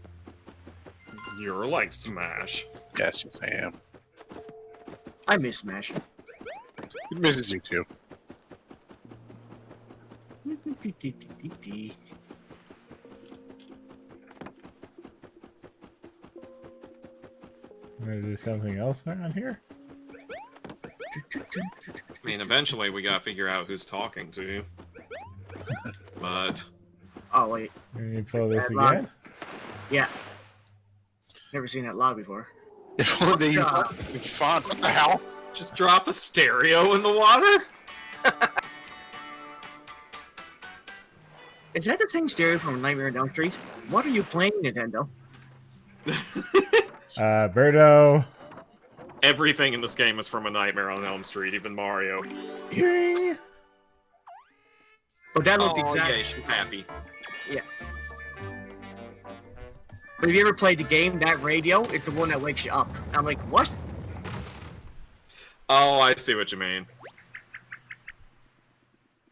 You're like Smash. Yes, yes, I am. I miss Smash. It misses you too. I'm gonna do something else around here. I mean, eventually we gotta figure out who's talking to you. But Oh, wait. Let me pull this That log. again. Yeah. Never seen that log before. If only you God. font. What the hell? just drop a stereo in the water? Is that the same stereo from Nightmare on Elm Street? What are you playing, Nintendo? Birdo. Everything in this game is from A Nightmare on Elm Street, even Mario. Ding. Oh, that looked Oh, exactly. yeah, she's happy. But have you ever played the game, that radio? It's the one that wakes you up. And I'm like, what? Oh, I see what you mean.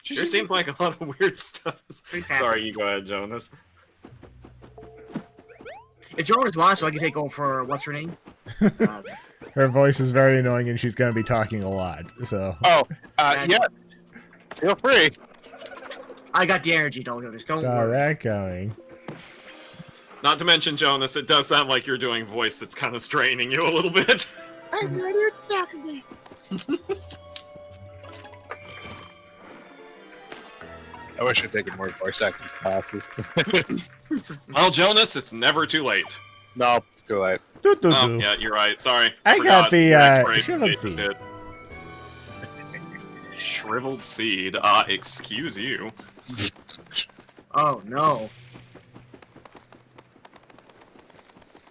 Just There seems like a lot of weird stuff. Please happen. Sorry, you go ahead, Jonas. If Jonas wants, so I can take over for what's her name? Her voice is very annoying and she's gonna be talking a lot. So Oh, yes. Feel free. I got the energy, don't notice. Don't saw worry. that going. Not to mention, Jonas, it does sound like you're doing a voice that's kind of straining you a little bit. I have no idea what you're talking about. I wish I'd taken more voice acting classes. Well, Jonas, it's never too late. No, it's too late. Doo, doo, Oh, doo. yeah, you're right. Sorry. I Forgot got the, your expiration shriveled date was seed. hit. Shriveled seed. Excuse you. Oh, no.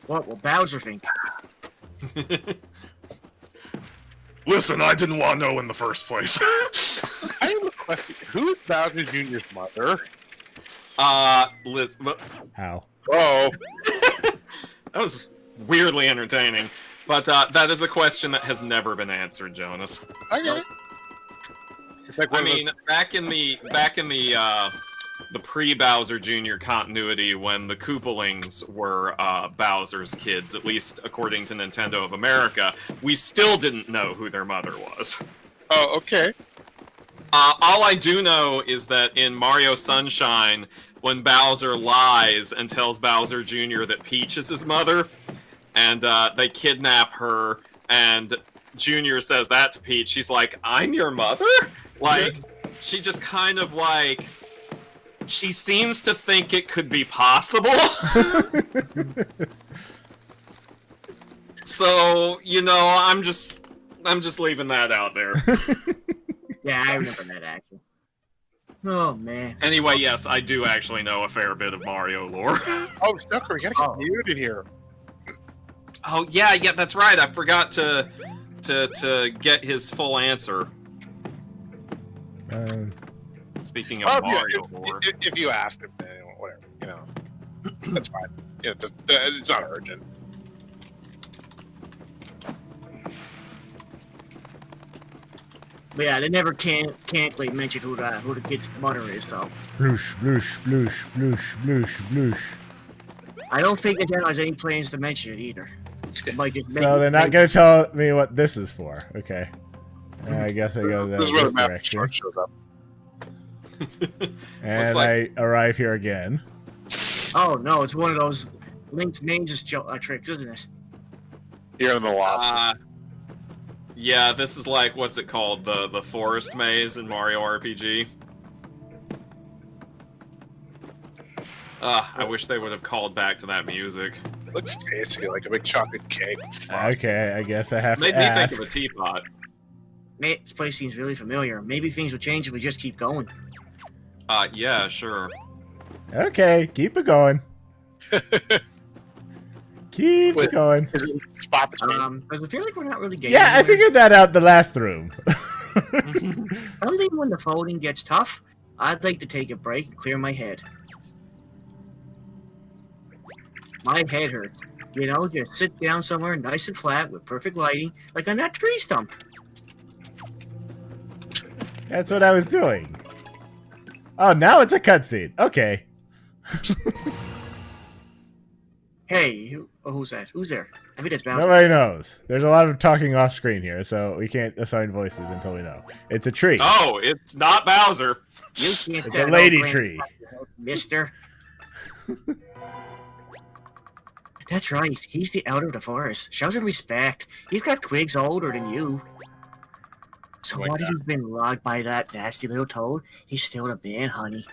What will Bowser think? Listen, I didn't want to know in the first place. I have a question. Who's Bowser Jr.'s mother? Liz, How? Oh, that was weirdly entertaining. But that is a question that has never been answered, Jonas. I get it. like I mean, back in the pre-Bowser Jr. continuity, when the Koopalings were Bowser's kids, at least according to Nintendo of America, we still didn't know who their mother was. Oh, okay. All I do know is that in Mario Sunshine, when Bowser lies and tells Bowser Jr. that Peach is his mother, and they kidnap her, and Jr. says that to Peach, she's like, "I'm your mother?" Like, she just kind of like... She seems to think it could be possible. So, you know, I'm just leaving that out there. Yeah, I remember that actually. Oh man. Anyway, yes, I do actually know a fair bit of Mario lore. Oh, Stucker, we gotta get muted here. Oh yeah, that's right. I forgot to get his full answer. Speaking of Mario lore, if you asked him, then whatever, you know, that's fine. Yeah, it's not urgent. But yeah, they never can't mention who the kid's mother is, so. Bloosh, bloosh, bloosh, bloosh, bloosh, bloosh. I don't think Nintendo has any plans to mention it either. So they're not going to tell me what this is for. Okay. I guess I go This is where the this map direction. chart shows up. And like... I arrive here again. Oh no, it's one of those Link's ninjas tricks, isn't it? Here in the lost. Yeah, this is like, what's it called? The forest maze in Mario RPG. I wish they would have called back to that music. It looks tasty, like a big chocolate cake. Okay, I guess I have to Made me ask. think of a teapot. Man, this place seems really familiar. Maybe things will change if we just keep going. Yeah, sure. Okay, keep it going. Keep it going. Spot the change. Because I feel like we're not really getting Yeah, I anywhere. figured that out the last room. Someday when the folding gets tough, I'd like to take a break and clear my head. My head hurts. You know, just sit down somewhere nice and flat with perfect lighting, like on that tree stump. That's what I was doing. Oh, now it's a cutscene. Okay. Hey, who's that? Who's there? I think it's Bowser. Nobody knows. There's a lot of talking off screen here, so we can't assign voices until we know. It's a tree. Oh, it's not Bowser. You can't It's say a no, lady Grand tree. Mister. That's right. He's the elder of the forest. Show some respect. He's got twigs older than you. So Like what if that. you've been logged by that nasty little toad? He's still a man, honey.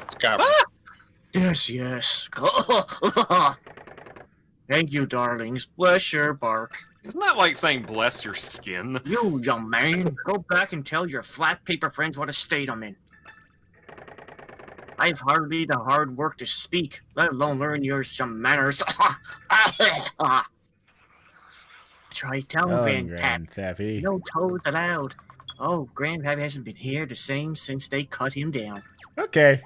It's got Yes. Thank you, darlings. Bless your bark. Isn't that like saying bless your skin? You, young man, go back and tell your flat paper friends what a state I'm in. I've hardly the hard work to speak, let alone learn some manners. Try telling Oh, Grandpap. Grandpappy. No toads allowed. Oh, Grandpap hasn't been here the same since they cut him down. Okay.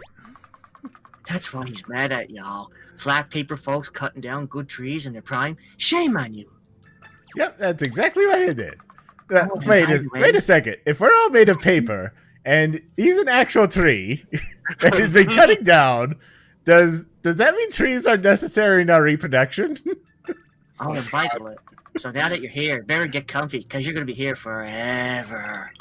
That's why he's mad at y'all. Flat paper folks cutting down good trees in their prime. Shame on you. Yep, that's exactly what I did. Oh, wait by the way- a second. If we're all made of paper, and he's an actual tree, and he's been cutting down, does that mean trees are necessary in our reproduction? Oh, vital it. So now that you're here, better get comfy, because you're going to be here forever.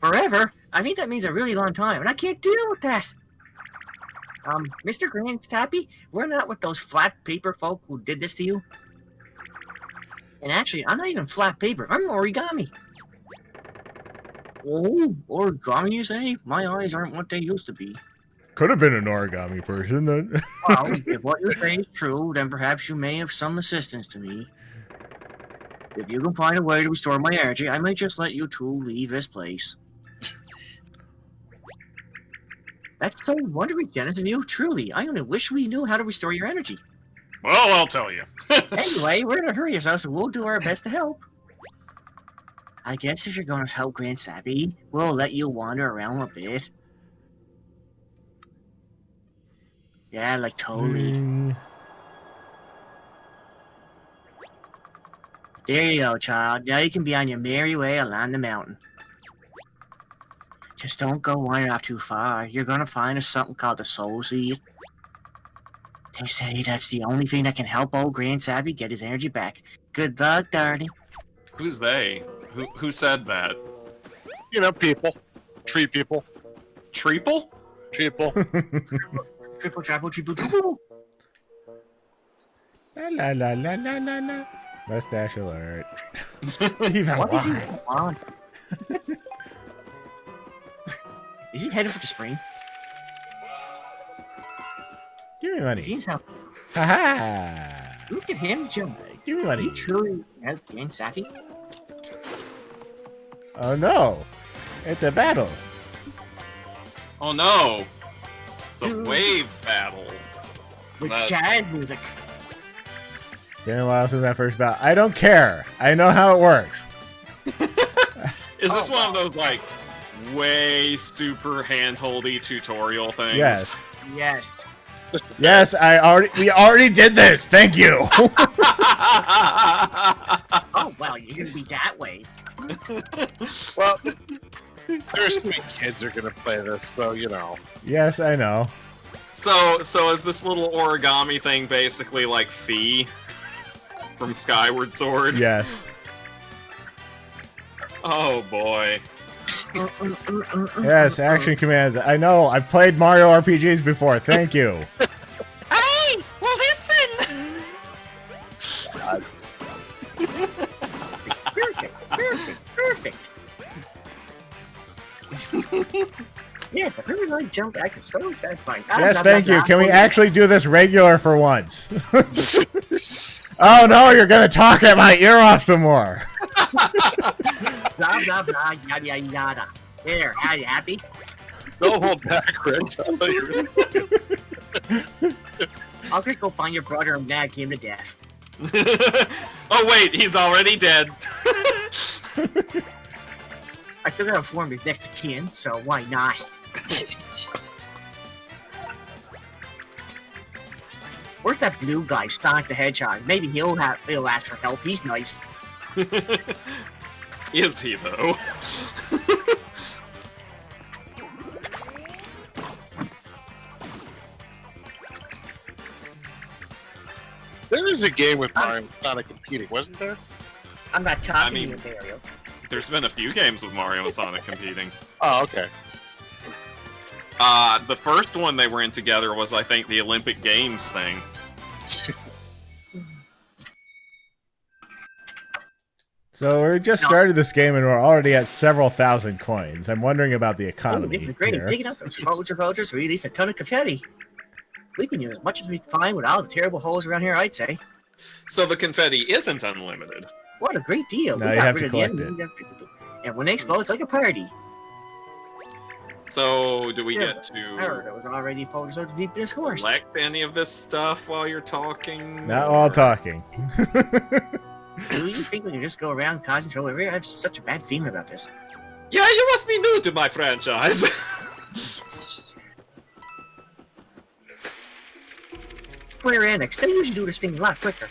Forever? I think that means a really long time, and I can't deal with that. Mr. Grandpappy, we're not with those flat paper folk who did this to you. And actually, I'm not even flat paper. I'm origami. Oh, origami, you say? My eyes aren't what they used to be. Could have been an origami person then. Well, if what you say is true, then perhaps you may have some assistance to me. If you can find a way to restore my energy, I might just let you two leave this place. That's so wonderfully generous of you, truly. I only wish we knew how to restore your energy. Well, I'll tell you. Anyway, we're in a hurry, so we'll do our best to help. I guess if you're going to help Grandpappy, we'll let you wander around a bit. Yeah, like totally. There you go, child. Now you can be on your merry way along the mountain. Just don't go wandering off too far. You're gonna find us something called the Soul Seed. They say that's the only thing that can help old Grand Savvy get his energy back. Good luck, darling. Who's they? Who said that? You know, people. Tree people. Treeple? People. Triple, triple, triple, triple. La la la la la la la. Mustache alert. Even What is he why? on? Is he headed for the spring? Give me He money. seems how. Ha Look at him jump. Give me Is money. he truly has Grand Savvy? Oh no. It's a battle. Oh no! It's a Dude. wave battle. With That- jazz music. Been a while since that first battle. I don't care. I know how it works. Is this Oh, one of those like way super handholdy tutorial things? Yes. Yes. Yes, we already did this. Thank you. Oh, well, you're gonna be that way. Well, there's too many kids that are gonna play this, so you know. Yes, I know. So is this little origami thing basically like Fee from Skyward Sword? Yes. Oh boy. Yes, action commands. I know. I've played Mario RPGs before. Thank you. Hey! Well, listen! Perfect. Yes, I really like jump back to stove. That's fine. Yes, thank you. Can we actually do this regular for once? Oh no, you're gonna talk at my ear off some more. Blah, blah, blah, yada, yada, yada. There, are you happy? Don't hold back, Rich. I'll tell you. I'll just go find your brother and nag him to death. Oh wait, he's already dead. I still gotta form his next of kin, so why not? Where's that blue guy, Sonic the Hedgehog? Maybe he'll ask for help. He's nice. Is he though? There was a game with Mario and Sonic competing, wasn't there? I'm not talking mean- to you, Mario. There's been a few games with Mario and Sonic competing. Oh, okay. The first one they were in together was, I think, the Olympic Games thing. So we just started this game and we're already at several thousand coins. I'm wondering about the Oh, economy. this is great. here. Digging out those soldiers release a ton of confetti. We can use as much as we can find with all the terrible holes around here, I'd say. So the confetti isn't unlimited. What a great deal. No, We you got have rid to of the collect enemy. And when they explode, it's like a party. So do we Yeah, get I heard to it was already folded so deep in this forest. collect any of this stuff while you're talking? Not while or- talking. Do you think we can just go around causing trouble everywhere? I have such a bad feeling about this. Yeah, you must be new to my franchise. Square Enix, they usually do this thing a lot quicker.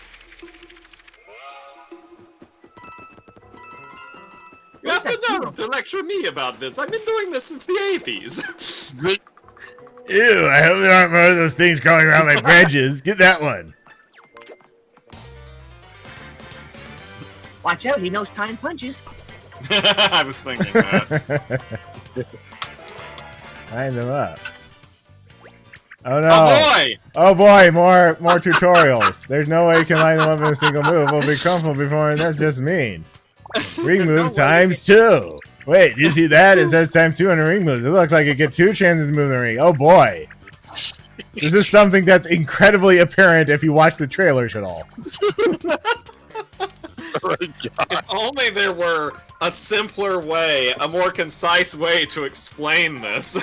You have Where's the that nerve to lecture me about this. I've been doing this since the 80s. Ew, I hope there aren't more of those things crawling around my branches. Get that one. Watch out, he knows time punches. I was thinking that. Line them up. Oh no! Oh boy! Oh boy, more tutorials. There's no way you can line them up in a single move. We'll be crumpled before, and that's just mean. Ring moves times 2. Wait, you see that? It says times 2 on the ring moves. It looks like you get 2 chances to move the ring. Oh boy. This is something that's incredibly apparent if you watch the trailers at all. Oh my God. If only there were a simpler way, a more concise way to explain this.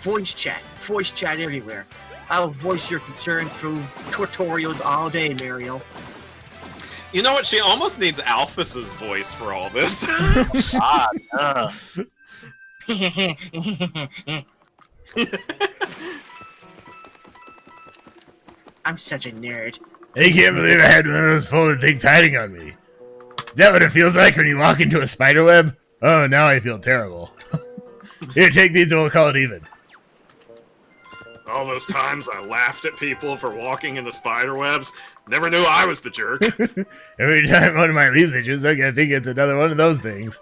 Voice chat everywhere. I'll voice your concerns through tutorials all day, Mario. You know what? She almost needs Alphys's voice for all this. I'm such a nerd. I can't believe I had one of those folded things hiding on me. Is that what it feels like when you walk into a spider web? Oh, now I feel terrible. Here, take these and we'll call it even. All those times I laughed at people for walking into spider webs, never knew I was the jerk. Every time one of my leaves itches, I think it's another one of those things.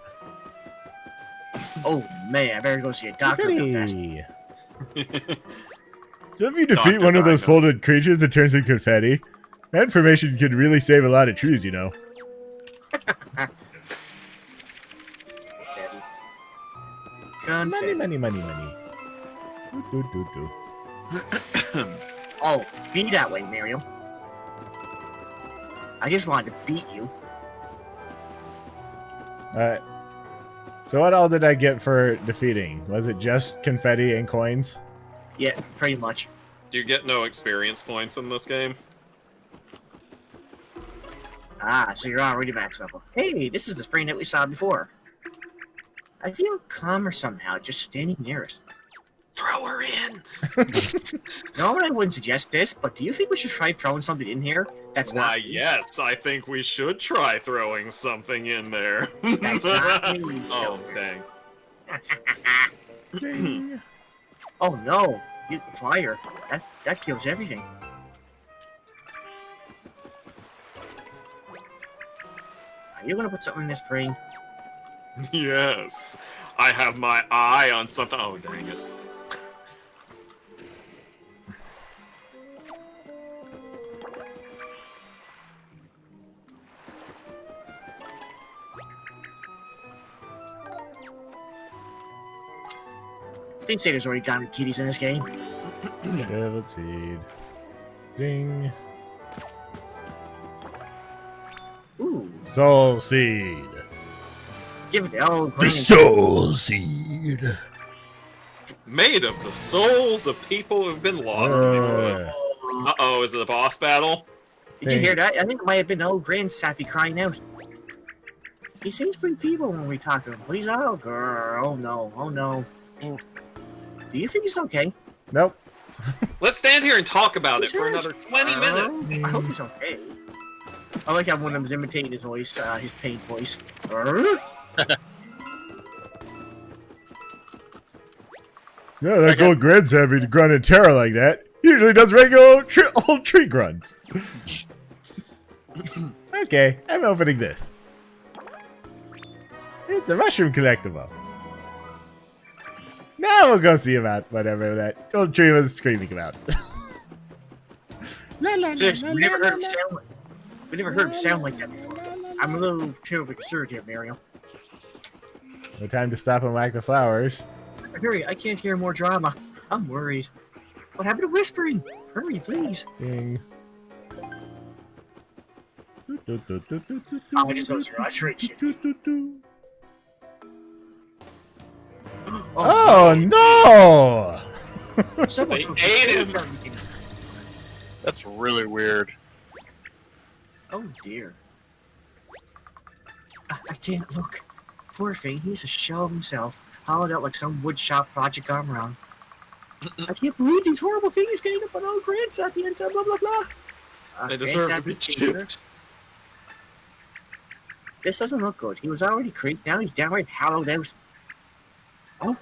Oh man, I better go see a doctor about that. So if you defeat Dr. one of those Dino. folded creatures that turns into confetti, that information could really save a lot of trees, you know. Confetti. Money. Do. Oh, be that way, Mario. I just wanted to beat you. So what all did I get for defeating? Was it just confetti and coins? Yeah, pretty much. You get no experience points in this game. Ah, so you're already max level. Hey, this is the spring that we saw before. I feel calmer somehow just standing near it. Throw her in! Normally I wouldn't suggest this, but do you think we should try throwing something in here that's Why, not yes, I think we should try throwing something in there. That's not me, Oh, Stoner. dang. Oh no, you flyer. That kills everything. Are you gonna put something in this spring? Yes. I have my eye on something. Oh, dang it. They say there's origami kitties in this game. Devil seed. Ding. Ooh, Soul Seed. give it the old The grand. Soul Seed. Made of the souls of people who've been lost in the woods. Uh-oh, is it a boss battle? Did you hear that? I think it might have been the old grand sappy crying out. He seems pretty feeble when we talk to him, but he's oh girl, oh no, oh no. Do you think he's okay? Nope. Let's stand here and talk about it He's for hurt. another 20 minutes. I hope he's okay. I like how one of them is imitating his voice, his pain voice. No, that old grand's happy to grunt in terror like that. He usually does regular old tree grunts. Okay, I'm opening this. It's a mushroom collectible. Now we'll go see about whatever that old tree was screaming about. Seriously, we never heard him sound like. We never heard him sound like that before. I'm a little too concerned here, Mario. No time to stop and whack the flowers. Hurry, I can't hear more drama. I'm worried. What happened to whispering? Hurry, please. Ding. Oh, I just closed your eyes. Hurry, shit. Oh no! Someone They took ate the him. everything. That's really weird. Oh dear. I can't look. Poor thing, he's a shell of himself, hollowed out like some woodshop project gone wrong. I can't believe these horrible things getting up on old grandsappy and blah blah blah. They deserve to be chipped. This doesn't look good. He was already creeped, now he's downright hollowed out. Oh.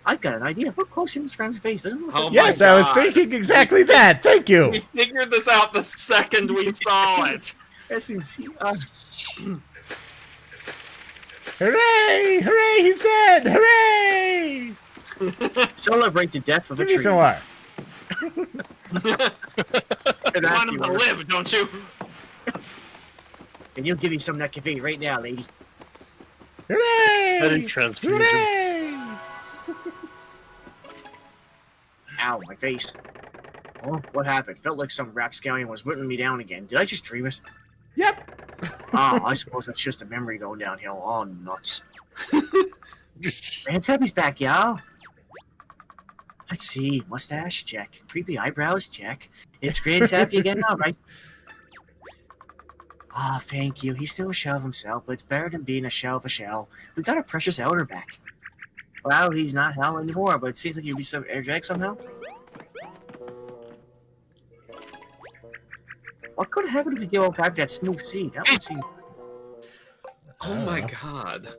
I've got an idea. Look close in this guy's face. Doesn't it look Oh like Yes, my I was God. thinking exactly that. Thank We you. figured this out the second we saw it. SNC. Hooray! Hooray! He's dead! Hooray! Celebrate the death of a Give me tree. some more. You want him to live, don't you? And you'll give me some of that cafe right now, lady. Hooray! Transfusion. Hooray! Ow, my face. Oh, what happened? Felt like some rapscallion was whipping me down again. Did I just dream it? Yep. Oh, I suppose that's just a memory going downhill. Oh, nuts. Grandsappy's back, y'all. Let's see. Mustache, check. Creepy eyebrows, check. It's Grandsappy again, all right. Oh, thank you. He's still a shell of himself, but it's better than being a shell of a shell. We got a precious elder back. Well, he's not hell anymore, but it seems like he'd be some energetic somehow. What could happen if you give back that smooth seed? That would seem... Oh my god.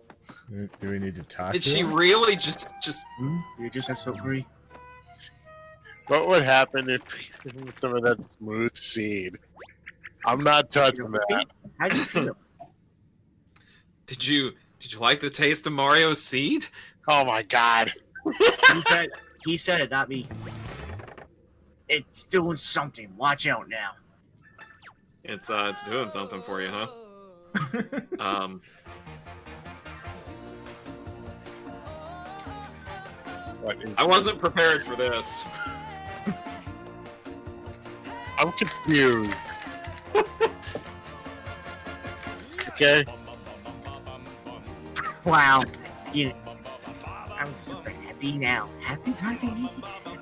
Do we need to talk Did to she him? really just You just had so agree. What would happen if some of that smooth seed? I'm not touching that. How do you feel? did you like the taste of Mario's seed? Oh my god. He said it, not me. It's doing something. Watch out now. It's doing something for you, huh? What is- I wasn't prepared for this. I'm confused. Okay. Wow. I'm super happy now. Happy.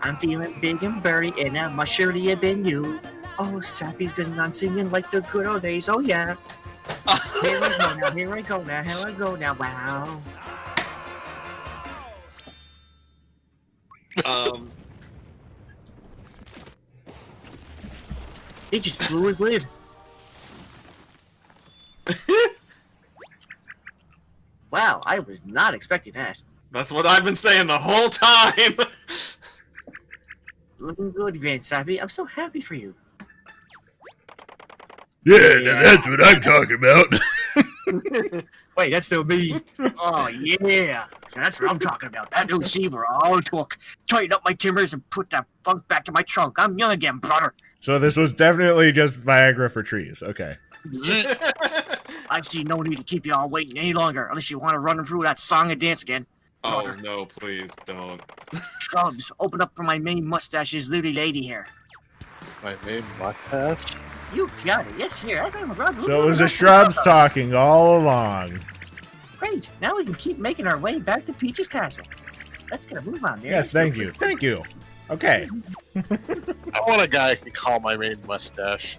I'm feeling big and burry, and I must surely have been you. Oh, Sappy's been on singing like the good old days. Oh, yeah. Here I go now. Wow. He just blew his lid. Wow, I was not expecting that. That's what I've been saying the whole time. Looking good, Grand Sappy. I'm so happy for you. Yeah, now that's what I'm talking about. Wait, that's still me. Oh, yeah. That's what I'm talking about. That new Seaver all took. Tighten up my timbers and put that funk back in my trunk. I'm young again, brother. So this was definitely just Viagra for trees. Okay. I see no need to keep you all waiting any longer unless you want to run through that song and dance again. Oh Brother. no, please don't. Shrubs, open up for my main mustache's little lady here. My name mustache? You got it. Yes, here. That's my brother. So it was the shrubs talking all along. Great. Now we can keep making our way back to Peach's castle. Let's get a move on there. Yes, thank you. Thank you. Okay. I want a guy I can call my main mustache.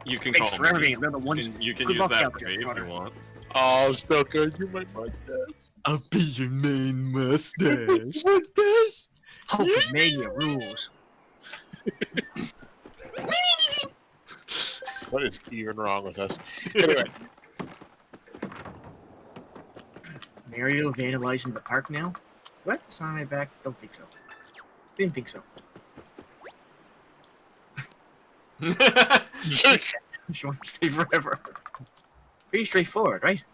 You can Thanks call for me. everything, little ones. You can Good use luck that out for there, me if brother. you want. Oh, still good. You my mustache. I'll be your main mustache. Mustache? Hulkamania rules. What is even wrong with us? Anyway, Mario vandalizing the park now? Do I have this on my back? Don't think so. Didn't think so. Just want to stay forever. Pretty straightforward, right?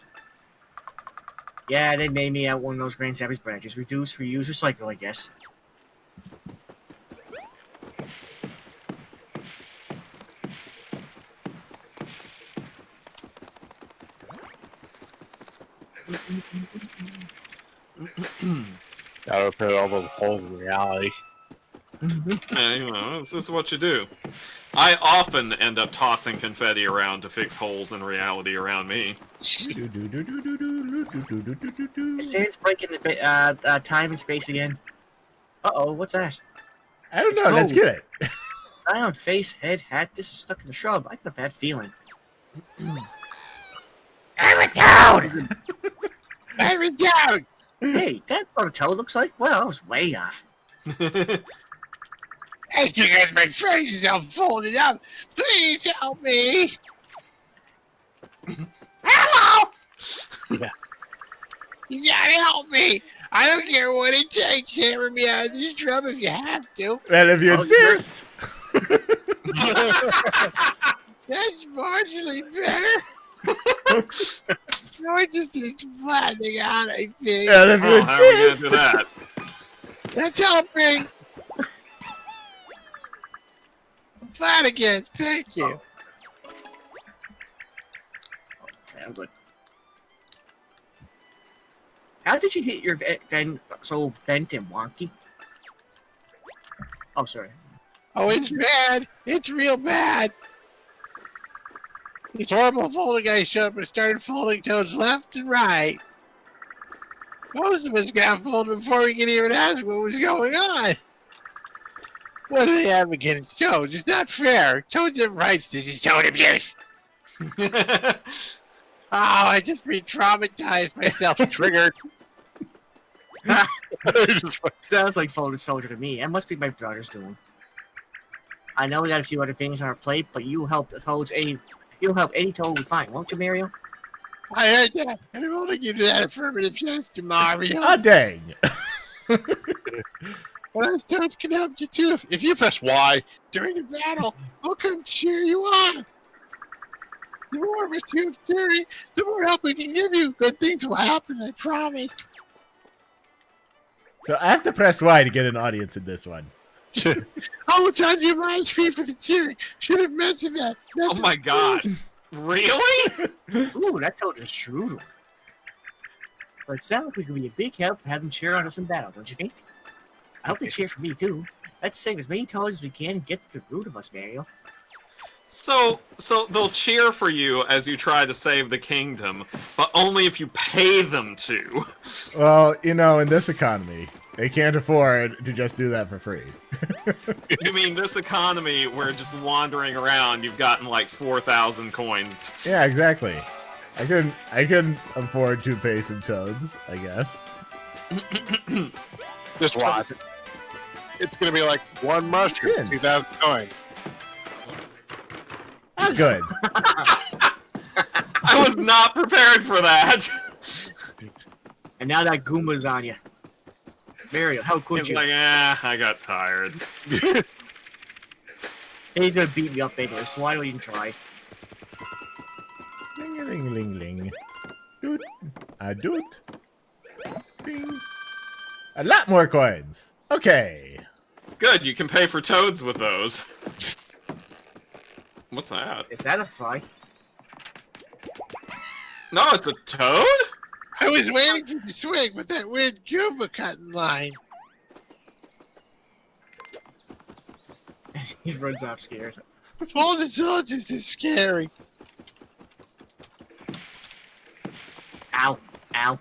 Yeah, they made me out one of those Grand Savage branches. Reduce, reuse, recycle, I guess. gotta repair all those holes in reality. Yeah, you know, this is what you do. I often end up tossing confetti around to fix holes in reality around me. It says it's breaking the time and space again. Uh-oh, what's that? I don't know. Let's get it. Eye on face, head, hat. This is stuck in the shrub. I got a bad feeling. I'm a toad! I'm in town! Hey, that's what a toad looks like? Well, I was way off. That's because my face is all folded up. Please help me! Hello! Yeah. You gotta help me! I don't care what it takes. Hammer me out of this drum if you have to. And if you insist. That's marginally better. Or just is flattening out, I think. And if you Oh, how are we gonna insist. do that? That's helping. I'm fine again. Thank you. Okay, I'm good. How did you hit your Ven so bent and wonky? Oh, sorry. Oh, it's bad. It's real bad. These horrible folding guys showed up and started folding toads left and right. Most of us got folded before we could even ask what was going on. What do they have against toads? It's not fair. Toads have rights. This is toad abuse. Oh, I just re-traumatized myself. Triggered. Sounds like Folded Soldier to me. That must be my brother's doing. I know we got a few other things on our plate, but you'll help any toad we find, won't you, Mario? I heard that, and I'm only giving that affirmative yes to Mario. Ah, dang. Well, those toads can help you too. If you press Y during a battle, I'll come cheer you on. The more of us you have cheering, the more help we can give you. Good things will happen, I promise. So I have to press Y to get an audience in this one. I will charge you my fee for the cheering. Should have mentioned that. Oh my god. Really? Ooh, that toad is shrewd. But it sounds like we could be a big help to have them cheer on us in battle, don't you think? I hope they cheer for me too. Let's save as many toads as we can and get to the root of us, Mario. So they'll cheer for you as you try to save the kingdom, but only if you pay them to. Well, you know, in this economy, they can't afford to just do that for free. You mean this economy where just wandering around you've gotten like 4,000 coins? Yeah, exactly. I couldn't afford to pay some toads, I guess. Just watch. It's going to be like one mushroom, Good. 2,000 coins. Ah, good. I was not prepared for that. And now that Goomba's on you. Mario, how could It's you? like, I got tired. He's gonna beat me up anyway, so why don't you even try? Ling-a-ling-ling-ling. Doot. I doot. Bing. A lot more coins. Okay. Good, you can pay for toads with those. What's that? Is that a fly? No, it's a toad? I was waiting for you to swing with that weird Goomba cutting line. He runs off scared. All the soldiers is scary. Ow. Ow.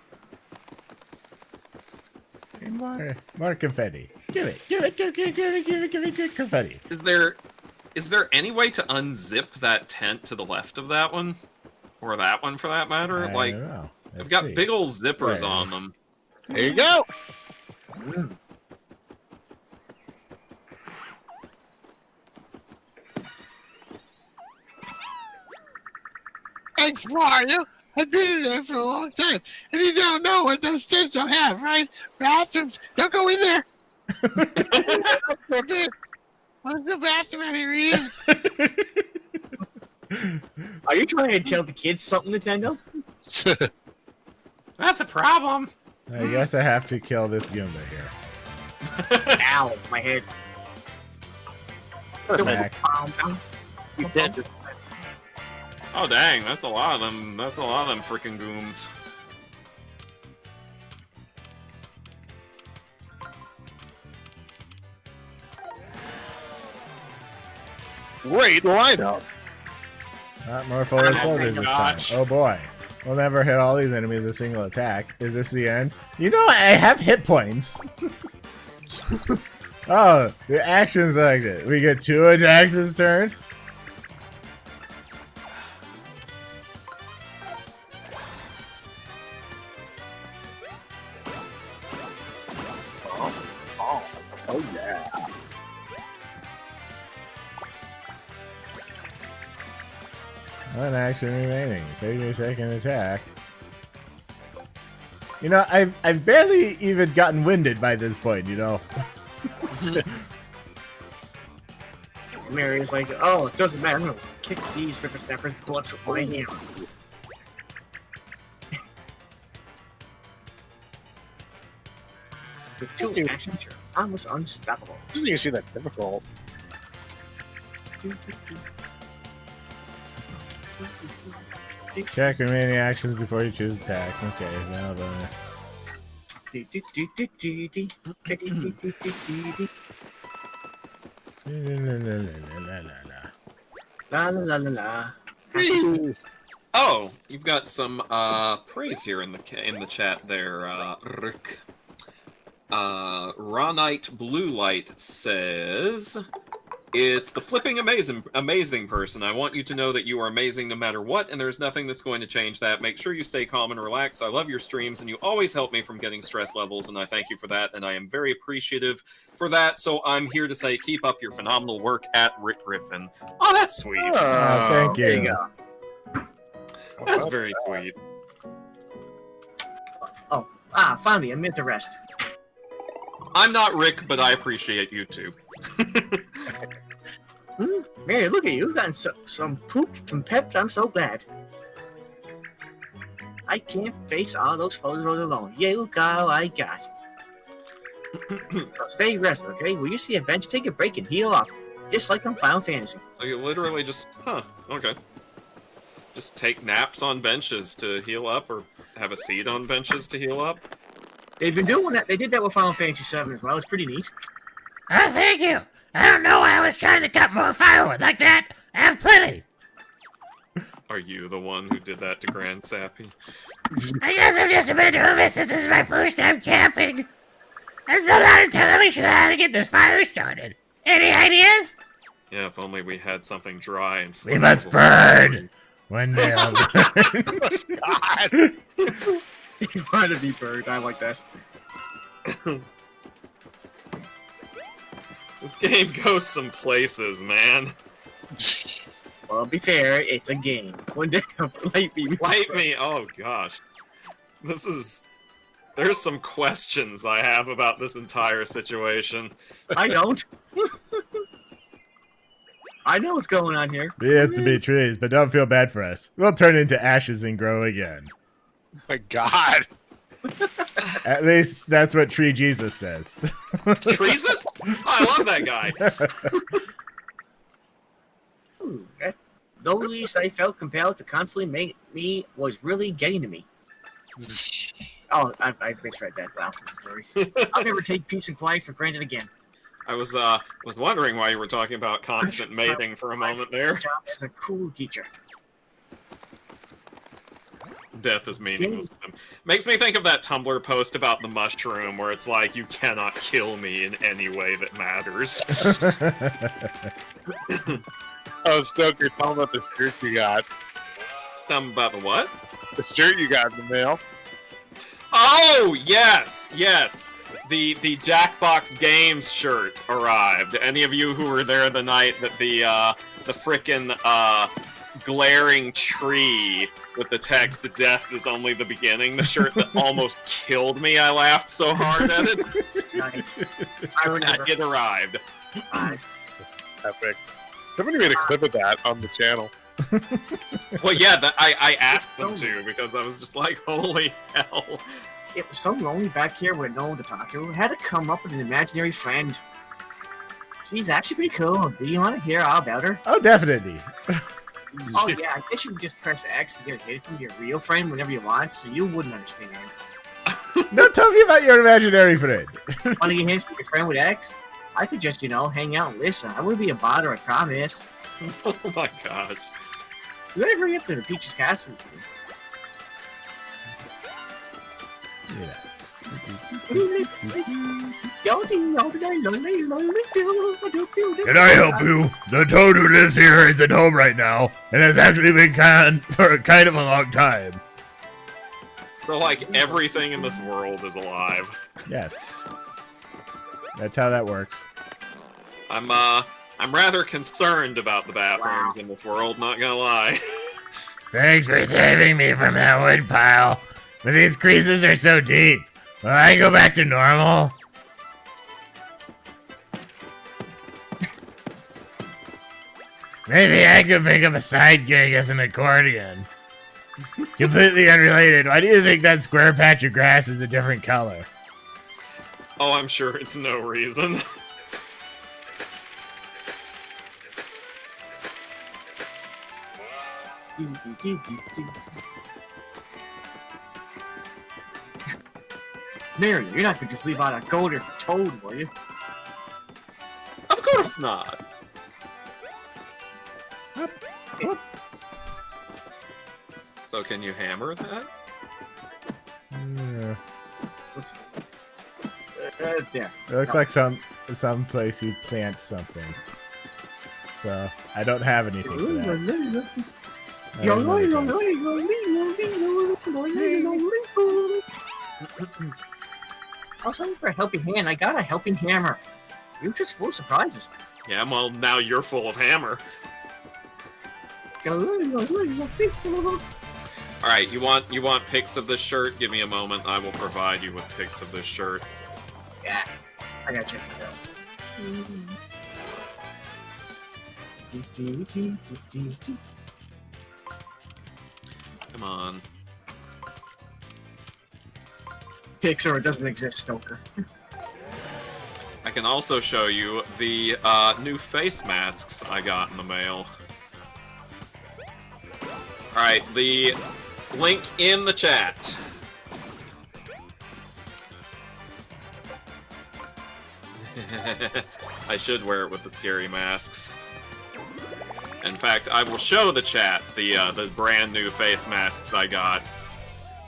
And more confetti. Give it confetti. Is there any way to unzip that tent to the left of that one? Or that one for that matter? I Like, don't know. they've Let's got see. big old zippers There it on is. them. There you go. Mm. Thanks, Mario. I've been in there for a long time, and you don't know what those things don't have, right? Bathrooms. Don't go in there. What's the bathroom out here, Ian? Are you trying to tell the kids something, Nintendo? That's a problem. I guess I have to kill this Goomba here. Ow, my head. Back. You dead. Oh dang, that's a lot of them. That's a lot of them freaking gooms. Great lineup. Not more forward Oh shoulders my this time. gosh. Oh boy. We'll never hit all these enemies with a single attack. Is this the end? You know, I have hit points. Oh, the action selected. We get 2 attacks this turn. Oh, yeah. One action remaining. Take your second attack. You know, I've barely even gotten winded by this point, you know. Mario's like, oh, it doesn't matter. I'm gonna kick these whippersnappers' butts with my hammer. With 2 actions, you're almost unstoppable. Didn't you see that difficult? Check remaining actions before you choose attacks. Okay, now bonus. La la la la la. Oh, you've got some praise here in the chat there, Rick. Ronite Blue Light says, It's the flipping amazing person. I want you to know that you are amazing no matter what, and there's nothing that's going to change that. Make sure you stay calm and relaxed. I love your streams, and you always help me from getting stress levels, and I thank you for that, and I am very appreciative for that. So I'm here to say keep up your phenomenal work at Rick Griffin. Oh, that's sweet. Thank There you you. go. That's very sweet. Oh, finally, a minute to rest. I'm not Rick, but I appreciate you too. Mary, look at you. You've gotten some poop from Pep. I'm so glad. I can't face all those photos alone. You got all I got. So stay rested, okay? When you see a bench, take a break and heal up. Just like on Final Fantasy. So you literally just, okay. Just take naps on benches to heal up, or have a seat on benches to heal up? They've been doing that. They did that with Final Fantasy VII as well. It's pretty neat. Oh, thank you. I don't know why I was trying to cut more firewood like that. I have plenty. Are you the one who did that to Grand Sappy? I guess I'm just a bit nervous since this is my first time camping. I'm still not entirely sure how to get this fire started. Any ideas? Yeah, if only we had something dry and We must burn. One day I'll burn. God. You want to be burned. I like that. This game goes some places, man. Well, be fair, it's a game. One day I'll light me. Light me! Oh gosh. There's some questions I have about this entire situation. I don't. I know what's going on here. We have to be trees, but don't feel bad for us. We'll turn into ashes and grow again. My God. At least that's what Tree Jesus says. Jesus? Oh, I love that guy. Ooh, the least I felt compelled to constantly make me was really getting to me. Oh, I misread that. Wow. Sorry. I'll never take peace and quiet for granted again. I was wondering why you were talking about constant mating for a moment there. Job as a cool teacher. Death is meaningless to them. Makes me think of that Tumblr post about the mushroom where it's like, you cannot kill me in any way that matters. Oh, Stoker, tell me about the shirt you got. Tell me about the what? The shirt you got in the mail. Oh, yes, yes. The Jackbox Games shirt arrived. Any of you who were there the night that the frickin' glaring tree with the text "Death is only the beginning," the shirt that almost killed me. I laughed so hard at it. Nice. I remember. It arrived. Nice. That's epic. Somebody made a clip of that on the channel. Well, yeah, I asked them to because I was just like, holy hell. It was so lonely back here with no one to talk to. I had to come up with an imaginary friend. She's actually pretty cool. Do you want to hear all about her? Oh, definitely. Oh yeah, I guess you can just press X to get a hit from your real friend whenever you want, so you wouldn't understand. No, tell me about your imaginary friend. Want to get hit from your friend with X? I could just, hang out and listen. I wouldn't be a bother, I promise. Oh my gosh. You better hurry up to the Peach's Castle with me. Yeah. Can I help you? The toad who lives here is at home right now, and has actually been gone for kind of a long time. So, like, everything in this world is alive. Yes. That's how that works. I'm rather concerned about the bathrooms in this world, not gonna lie. Thanks for saving me from that wood pile. But these creases are so deep. Will I go back to normal? Maybe I could pick up a side gig as an accordion. Completely unrelated. Why do you think that square patch of grass is a different color? Oh, I'm sure it's no reason. Mary, you're not gonna just leave out a golden for Toad, will you? Of course not. So can you hammer that? Yeah. There. It looks like some place you plant something. so I don't have anything for that. I was hoping for a helping hand. I got a helping hammer. You're just full of surprises. Yeah, well, now you're full of hammer. Alright, you want pics of this shirt? Give me a moment. I will provide you with pics of this shirt. Yeah, I gotta check it out. Come on. Pixar, it doesn't exist, Stoker. I can also show you the new face masks I got in the mail. Alright, the link in the chat. I should wear it with the scary masks. In fact, I will show the chat the brand new face masks I got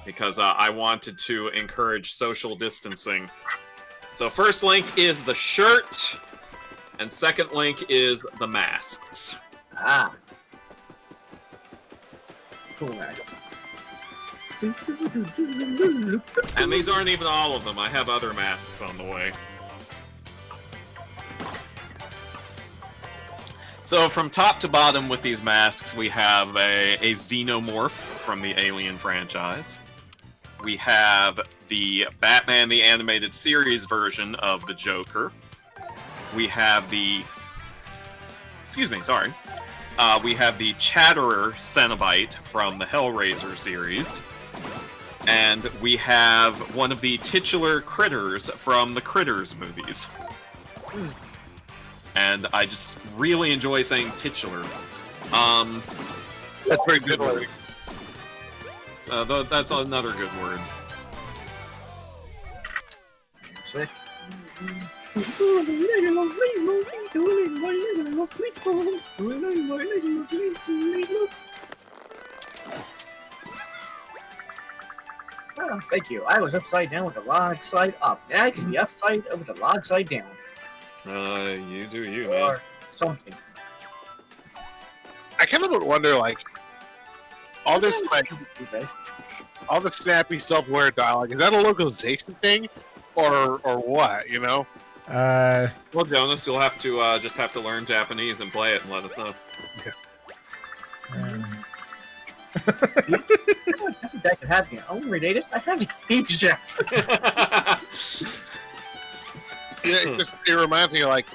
because I wanted to encourage social distancing. So first link is the shirt, and second link is the masks. Ah. Cool masks. And these aren't even all of them. I have other masks on the way. So from top to bottom with these masks, we have a xenomorph from the Alien franchise. We have the Batman the Animated Series version of the Joker. We have the... Excuse me, sorry. We have the Chatterer Cenobite from the Hellraiser series. And we have one of the titular critters from the Critters movies. And I just really enjoy saying titular. That's very good word. So that's another good word. Sick. Oh, thank you. I was upside down with the log slide up. Now I can be upside with the log slide down. You do you, man. Or something. I kind of wonder, like, all this, like, all the snappy self-aware dialogue, is that a localization thing? Or what, you know? Well, Jonas, you'll have to just have to learn Japanese and play it and let us know. I think that could happen. I'm related. I have Asia. It reminds me of, like,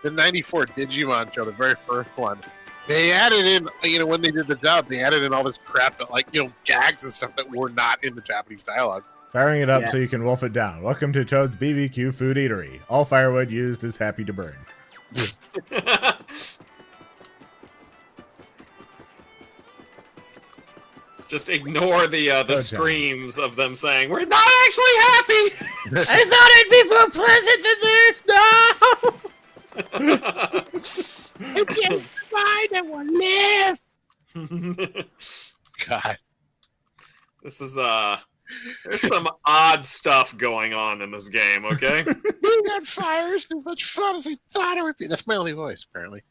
the 94 Digimon show, the very first one. They added in, you know, when they did the dub, they added in all this crap that, like, you know, gags and stuff that were not in the Japanese dialogue. Firing it up so you can wolf it down. Welcome to Toad's BBQ Food Eatery. All firewood used is happy to burn. Just ignore the screams of them saying, "We're not actually happy!" I thought it'd be more pleasant than this. No! It's your mind that will live. God. This is, there's some odd stuff going on in this game, okay? Being on fire is as much fun as I thought it would be. That's my only voice, apparently.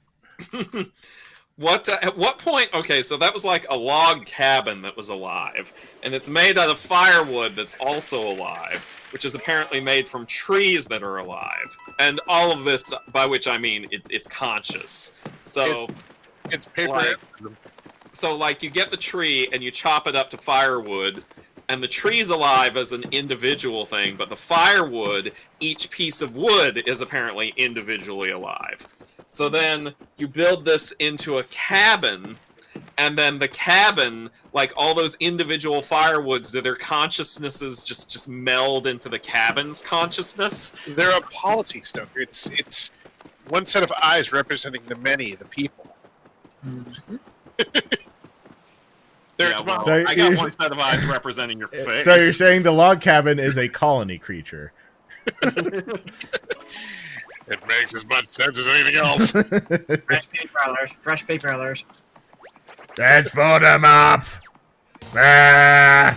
At what point? Okay, so that was like a log cabin that was alive, and it's made out of firewood that's also alive, which is apparently made from trees that are alive. And all of this, by which I mean it's conscious. So it's paper. Like you get the tree and you chop it up to firewood, and the tree's alive as an individual thing, but the firewood, each piece of wood, is apparently individually alive. So then you build this into a cabin, and then the cabin, like all those individual firewoods, do their consciousnesses just meld into the cabin's consciousness? They're a polity, Stoker. It's one set of eyes representing the many, the people. Yeah, well, So I got one set of eyes representing your face. So you're saying the log cabin is a colony creature? It makes as much sense as anything else. Fresh paper alerts. Fresh paper alerts. Let's fold them up. Ah.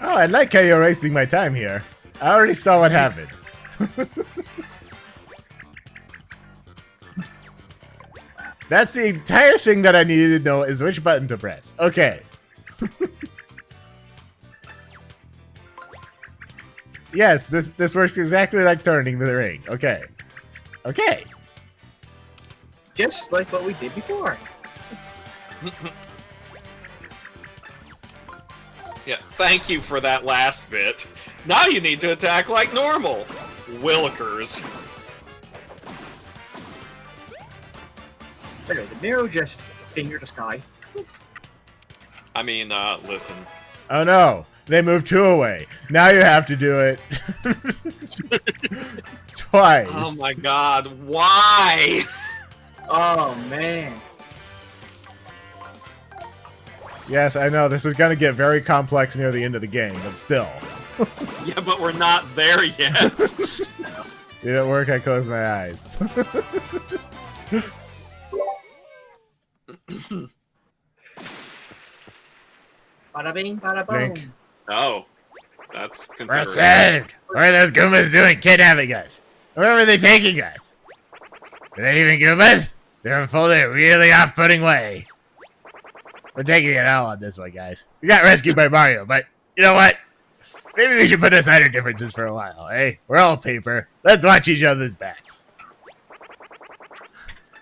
Oh, I like how you're wasting my time here. I already saw what happened. That's the entire thing that I needed to know is which button to press. Okay. Yes, this works exactly like turning the ring. Okay. Okay. Just like what we did before. Yeah, thank you for that last bit. Now you need to attack like normal. Willikers. Anyway, the Nero just fingered the sky. I mean, listen. Oh no, they moved 2 away. Now you have to do it twice. Oh my god, why? Oh, man. Yes, I know this is going to get very complex near the end of the game, but still. Yeah, but we're not there yet. Didn't work, I closed my eyes. Bada bing, bada boom. Link. Oh, that's We're considerate. saved! What are those Goombas doing kidnapping us? Where were they taking us? Are they even Goombas? They're full of really off-putting way. We're taking it all on this one, guys. We got rescued by Mario, but you know what? Maybe we should put aside our differences for a while, eh? We're all paper. Let's watch each other's backs.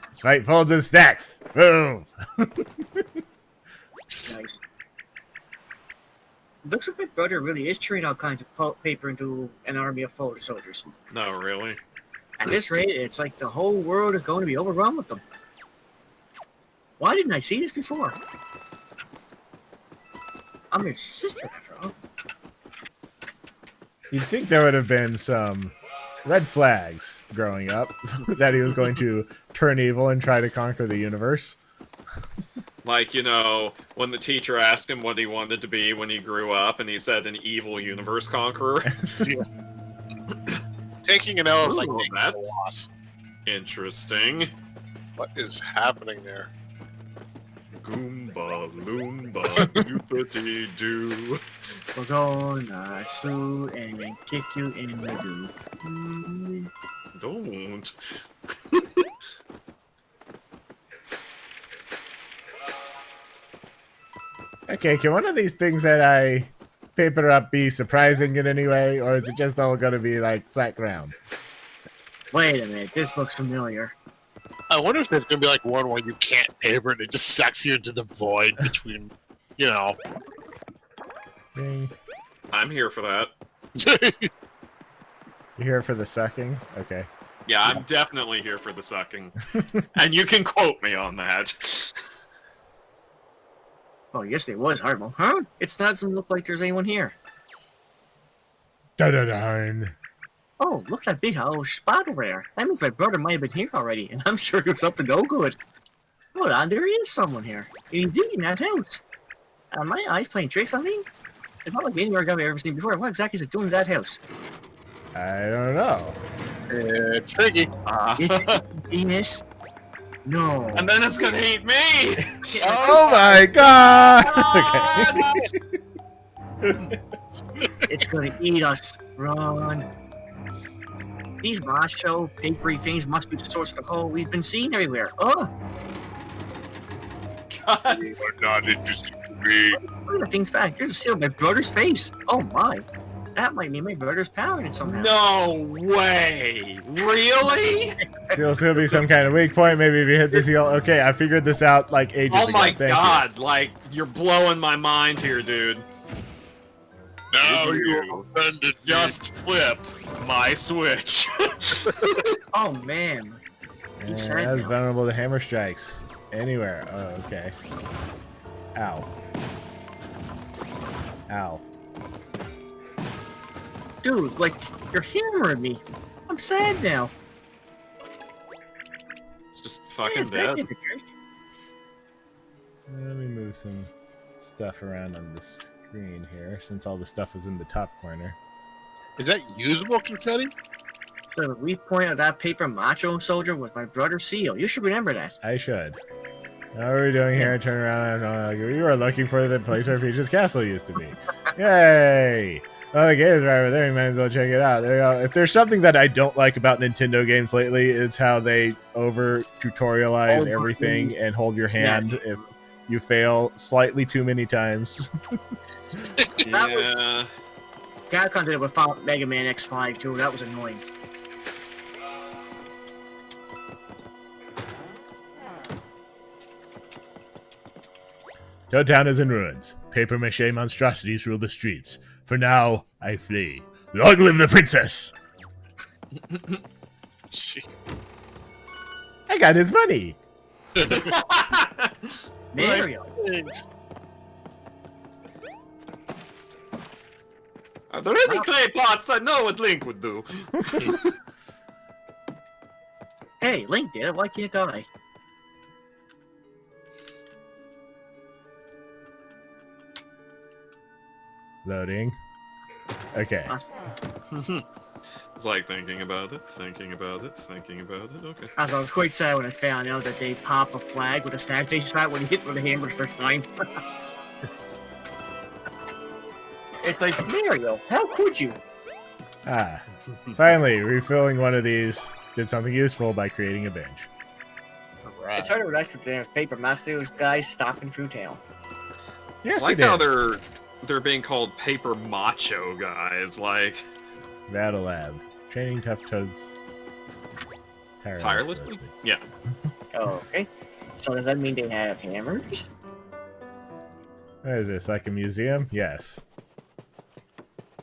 Let's fight folds and stacks. Boom! Nice. Looks like my brother really is turning all kinds of paper into an army of folded soldiers. No, really? At this rate, it's like the whole world is going to be overrun with them. Why didn't I see this before? I'm his sister, after all. You'd think there would have been some red flags growing up that he was going to turn evil and try to conquer the universe. Like, you know, when the teacher asked him what he wanted to be when he grew up, and he said an evil universe conqueror. Taking an L is like Ooh, taking a that's- loss. Interesting. What is happening there? Goomba, loomba, doopity doo. We're gonna sue and then kick you in the goo. Don't. Okay, can one of these things that I paper up be surprising in any way, or is it just all going to be like flat ground? Wait a minute, this looks familiar. I wonder if there's gonna be like one where you can't paper it, it just sucks you into the void between, you know. Ding. I'm here for that. You here for the sucking? Okay. Yeah, I'm definitely here for the sucking. And you can quote me on that. Oh, yes, it was Harmo. Huh? It doesn't look like there's anyone here. Da-da-darn. Oh, look at that big house spot over there. That means my brother might have been here already, and I'm sure he was up to no good. Hold on, there is someone here. And he's in that house. Are my eyes playing tricks on me? It's not like any Origami I've ever seen before. What exactly is it doing in that house? I don't know. It's tricky. It's Venus? No. And then it's gonna eat me! Oh my god! Okay. It's gonna eat us. Run. These macho, papery things must be the source of the hole we've been seeing everywhere. Oh, God. You are not interested in me. look at the things back. There's a seal of my brother's face. Oh my. That might mean my brother's powering it somehow. No way! Really? Seal's gonna be some kind of weak point. Maybe if you hit the seal. Okay, I figured this out like ages Oh ago. my Thank god, like, you're blowing my mind here, dude. Now You you have offended me. Just flip my switch. Oh man. you. He Yeah, said that's no. vulnerable to hammer strikes. Anywhere. Oh, okay. Ow. Ow. Dude, like, you're hammering me. I'm sad now. It's just fucking Yes, that dead. did the trick. Let me move some stuff around on the screen here, since all the stuff was in the top corner. Is that usable confetti? the weak point of that paper macho soldier was my brother Seal. You should remember that. I should. What are we doing here? Turn around. You are looking for the place where Peach's Castle used to be. Yay! Oh, the game is right over there. You might as well check it out. There you go. If there's something that I don't like about Nintendo games lately, it's how they over tutorialize everything and hold your hand if you fail slightly too many times. Yeah. Capcom did it with Mega Man X5 too. That was annoying. Toad Town is in ruins. Paper-mache monstrosities rule the streets. For now, I flee. Long live the princess! I got his money. Mario. Are there any clay pots? I know what Link would do. Hey, Link did it. Why can't I? Loading. Okay. It's like thinking about it. Okay. I was quite sad when I found out that they pop a flag with a sad face shot when you hit with a hammer the first time. It's like, Mario, how could you? Ah. Finally, refilling one of these did something useful by creating a bench. Right. It's harder to relax with there's paper masters guys stopping through town. Yes, I like it how is. they're being called paper macho guys, like Battle Lab. Training tough toads tirelessly. Yeah. Oh, okay. So does that mean they have hammers? What is this, like a museum? Yes.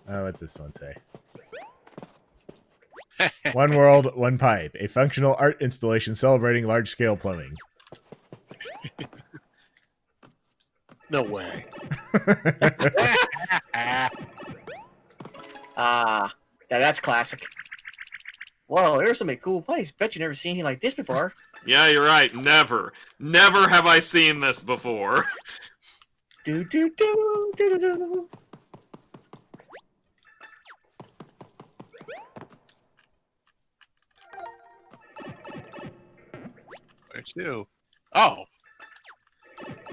Oh, what's this one say? One world, one pipe. A functional art installation celebrating large-scale plumbing. No way. That's classic. Whoa, there's some cool place. Bet you never seen anything like this before. Yeah, you're right. Never have I seen this before. Do do do do do do. Where to? Oh.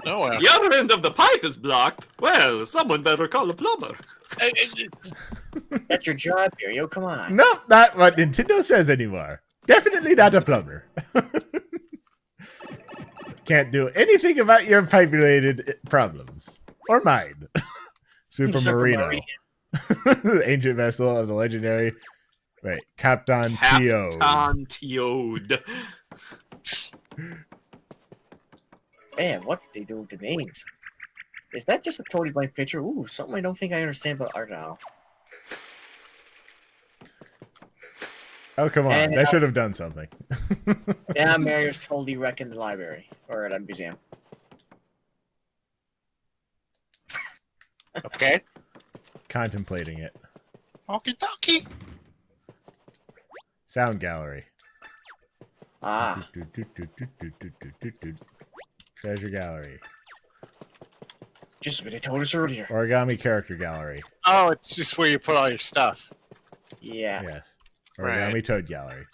Nowhere. The other end of the pipe is blocked. Well, someone better call a plumber. That's your job, Mario. Come on. No, not what Nintendo says anymore. Definitely not a plumber. Can't do anything about your pipe-related problems. Or mine. Super Marino. Ancient vessel of the legendary... Wait, Captain Tio. Captain Teode. Man, what did they do with the names? Is that just a totally blank picture? Ooh, something I don't think I understand about art now. Oh, come on. And, That should have done something. Yeah, Mario's totally wrecking the library. Or at a museum. Okay. Contemplating it. Okie dokie. Sound gallery. Ah. Treasure gallery. Just what they told us earlier. Origami character gallery. Oh, it's just where you put all your stuff. Yeah. Yes. Origami Right. toad gallery.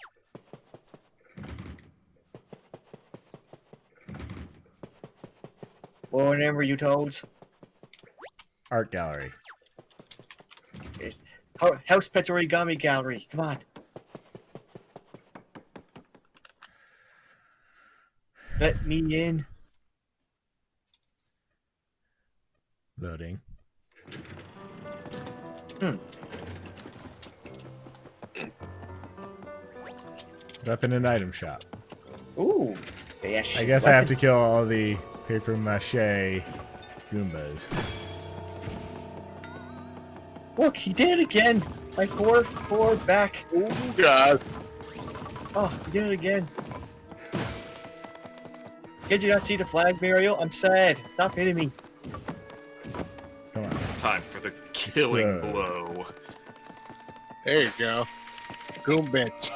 Well, remember you toads? Art gallery. House Pets Origami Gallery. Come on. Let me in. Loading. Weapon and item shop. Ooh. They I actually guess I have to kill all the paper mache Goombas. Look, he did it again. Like forward, back. Oh, God. Oh, he did it again. Did you not see the flag, Mario? I'm sad. Stop hitting me. Come on. Time for the killing Explode. blow. There you go. Goombits.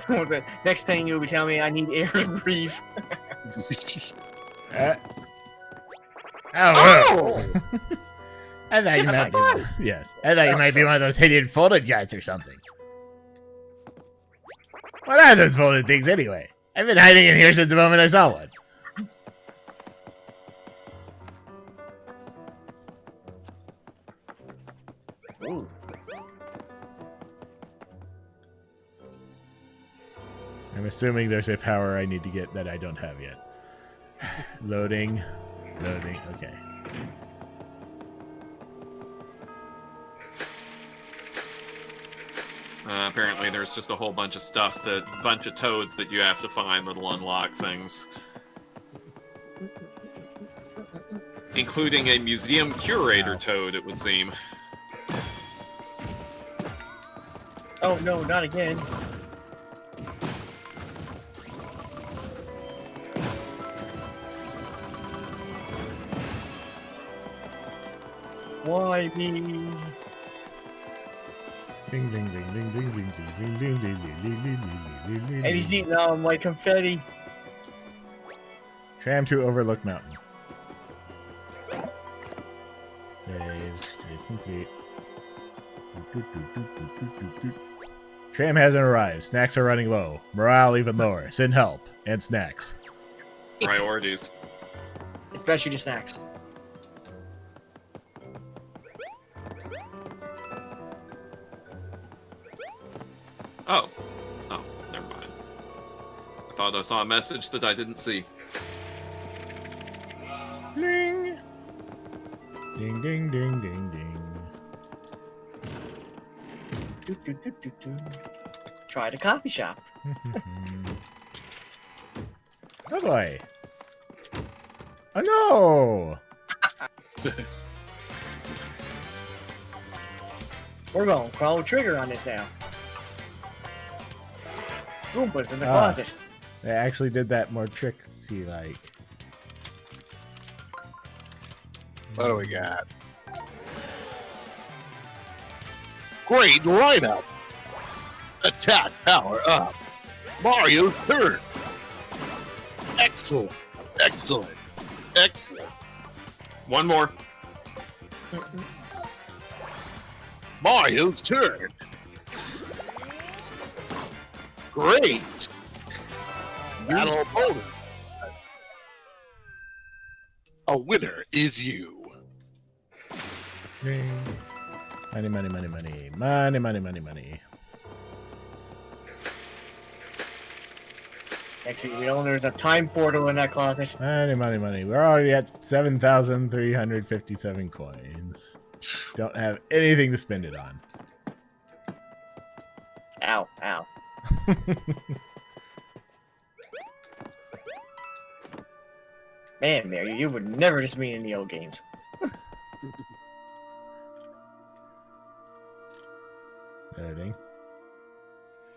The next thing you'll be telling me I need air to breathe. Oh, Oh! I thought you might be. Yes, I thought you might be one of those hidden folded guys or something. What are those folded things anyway? I've been hiding in here since the moment I saw one. Ooh. I'm assuming there's a power I need to get that I don't have yet. Loading. Loading. Okay. Apparently there's just a whole bunch of stuff bunch of toads that you have to find that'll unlock things. Including a museum curator toad, it would seem. Oh no, not again. Why me? Ding ding ding ding ding ding ding ding ding ding ding ding ding. And he's eating all my confetti. Tram to Overlook Mountain. Save complete. Tram hasn't arrived. Snacks are running low. Morale even lower. Send help and snacks. Priorities. Especially the snacks. Oh. Oh, never mind. I thought I saw a message that I didn't see. Bling. Ding ding ding ding ding. Do, do, do, do, do. Try the coffee shop. Oh boy. Oh no! We're going to crawl trigger on this now. Roomba's in the Ah. closet. They actually did that more tricksy like. What do we got? Great lineup! Attack power up! Mario's turn! Excellent! Excellent! Excellent! One more. Mario's turn! Great! Battle opponent! A winner is you. Ding. Money, money, money, money. Money, money, money, money. Actually, we know there's a time portal in that closet. Money, money, money. We're already at 7,357 coins. Don't have anything to spend it on. Ow, ow. Man, Mary, you would never just mean in the old games. Loading.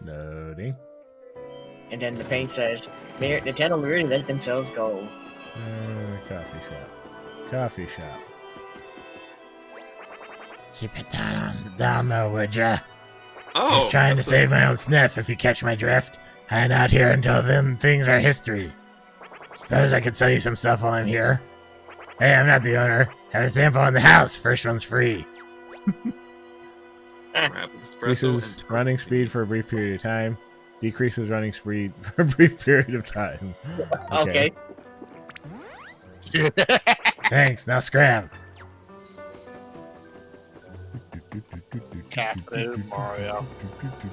Loading. And then the paint says, Nintendo really let themselves go. Coffee shop. Coffee shop. Keep it down low, would ya? Oh, Just trying to that's save my own sniff, if you catch my drift. I'm out here until then things are history. Suppose I could sell you some stuff while I'm here. Hey, I'm not the owner. Have a sample in the house. First one's free. Rapid espresso Increases and running speed for a brief period of time. Decreases running speed for a brief period of time. Okay. Thanks, now scram. Caffeinated Mario.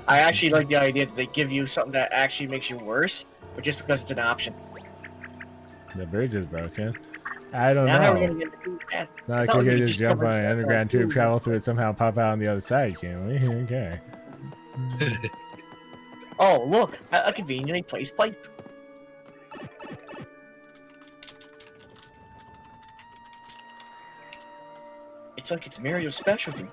I actually like the idea that they give you something that actually makes you worse, but just because it's an option. The bridge is broken. I don't Now how are we know. gonna get the It's not like we could just jump cover on an that underground tube, tube. travel through it, somehow pop out on the other side, can we? Okay. Oh, look, a conveniently placed pipe. It's like it's Mario's specialty.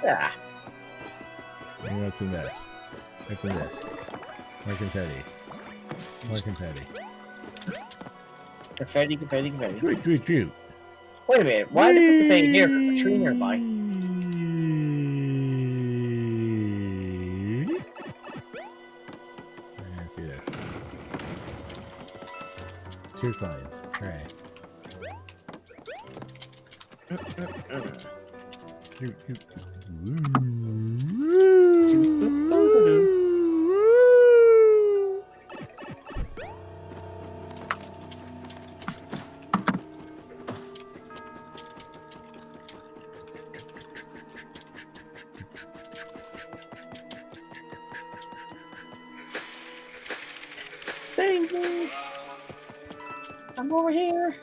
Yeah. What's in this? What's in this? More confetti. More confetti. Confetti, confetti, confetti. Shoot, shoot, shoot. Wait a minute. Why did they put the thing here? A tree nearby. Let's see this. 2 coins. Hooray. Shoot, shoot. Save me. I'm over here.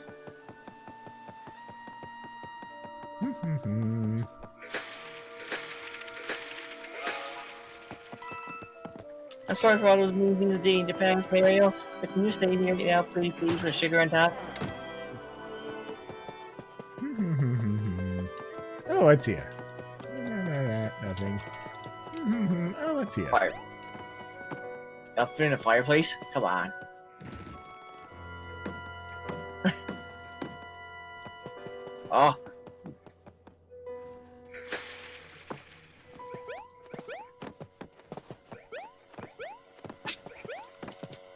I'm sorry for all those movies a day in the past, Mario, but can you stay here now, pretty please, with sugar on top? Oh, what's here? Nothing. Oh, what's here? Fire. Nothing in the fireplace? Come on. Oh.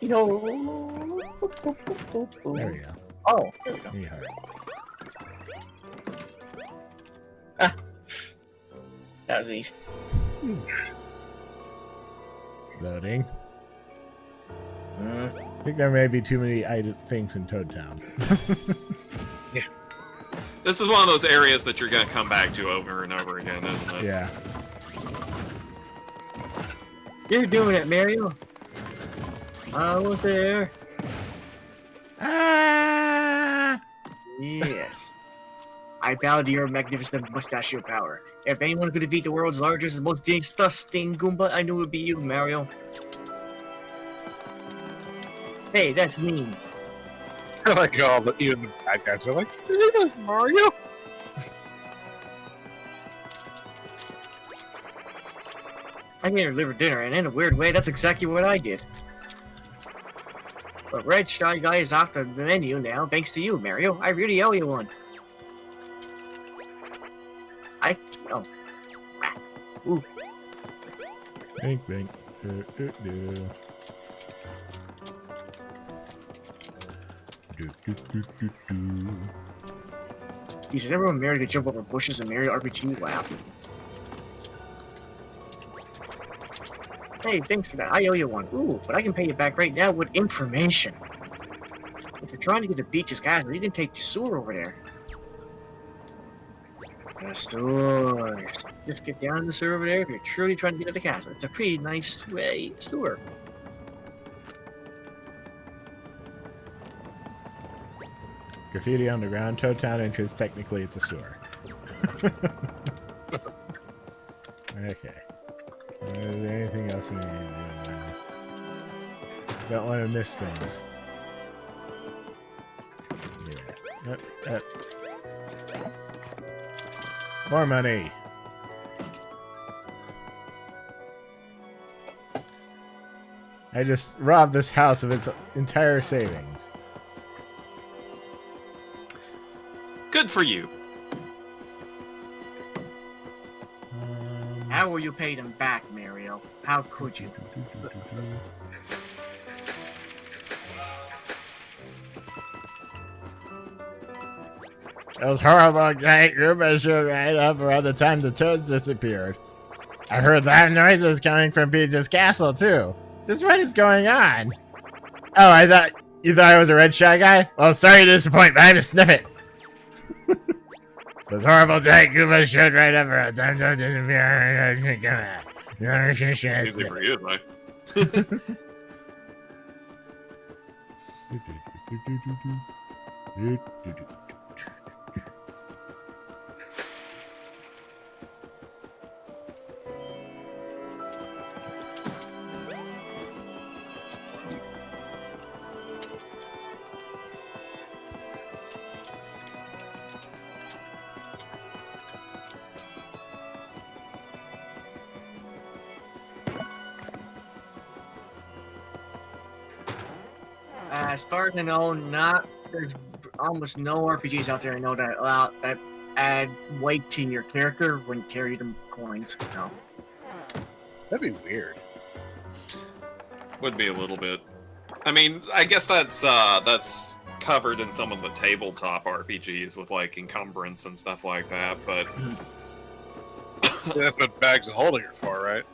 You know. There we go. Oh, there we go. Me heart. That was neat. Loading. Mm. I think there may be too many things in Toad Town. This is one of those areas that you're going to come back to over and over again, isn't it? Yeah. You're doing it, Mario. Almost there. Ah! Yes. I bow to your magnificent mustachio power. If anyone could defeat the world's largest and most disgusting Goomba, I knew it would be you, Mario. Hey, that's mean. I like all the even the bad guys are like, save us, Mario. I came to deliver dinner, and in a weird way, that's exactly what I did. But Red Shy Guy is off the menu now, thanks to you, Mario. I really owe you one. Oh. Ah. Ooh. Bink, bink. Do. Geez, remember when Mario could jump over bushes in Mario RPG? Wow. Hey, thanks for that. I owe you one. Ooh, but I can pay you back right now with information. If you're trying to get to Beach's castle, you can take the sewer over there. The sewers. Just get down the sewer over there if you're truly trying to get to the castle. It's a pretty nice sewer. Graffiti on the ground. Toad Town entrance. Technically, it's a sewer. Okay. Is there anything else you need to do now? Don't want to miss things. Yeah. More money. I just robbed this house of its entire savings. Good for you. How will you pay them back, Mario? How could you? Those horrible giant Goombas showed right up around the time the toads disappeared. I heard loud noises coming from Peach's castle, too. Just what is going on? Oh, you thought I was a red shy guy? Well, sorry to disappoint, but I'm a sniffet. Those horrible giant Goombas showed right up around the time the toads disappeared. Easy for you, like. As far as I know, there's almost no RPGs out there I know that add weight to your character when you carry them coins. No. That'd be weird. Would be a little bit. I mean, I guess that's covered in some of the tabletop RPGs with like encumbrance and stuff like that, but That's what bags of holding are for, right?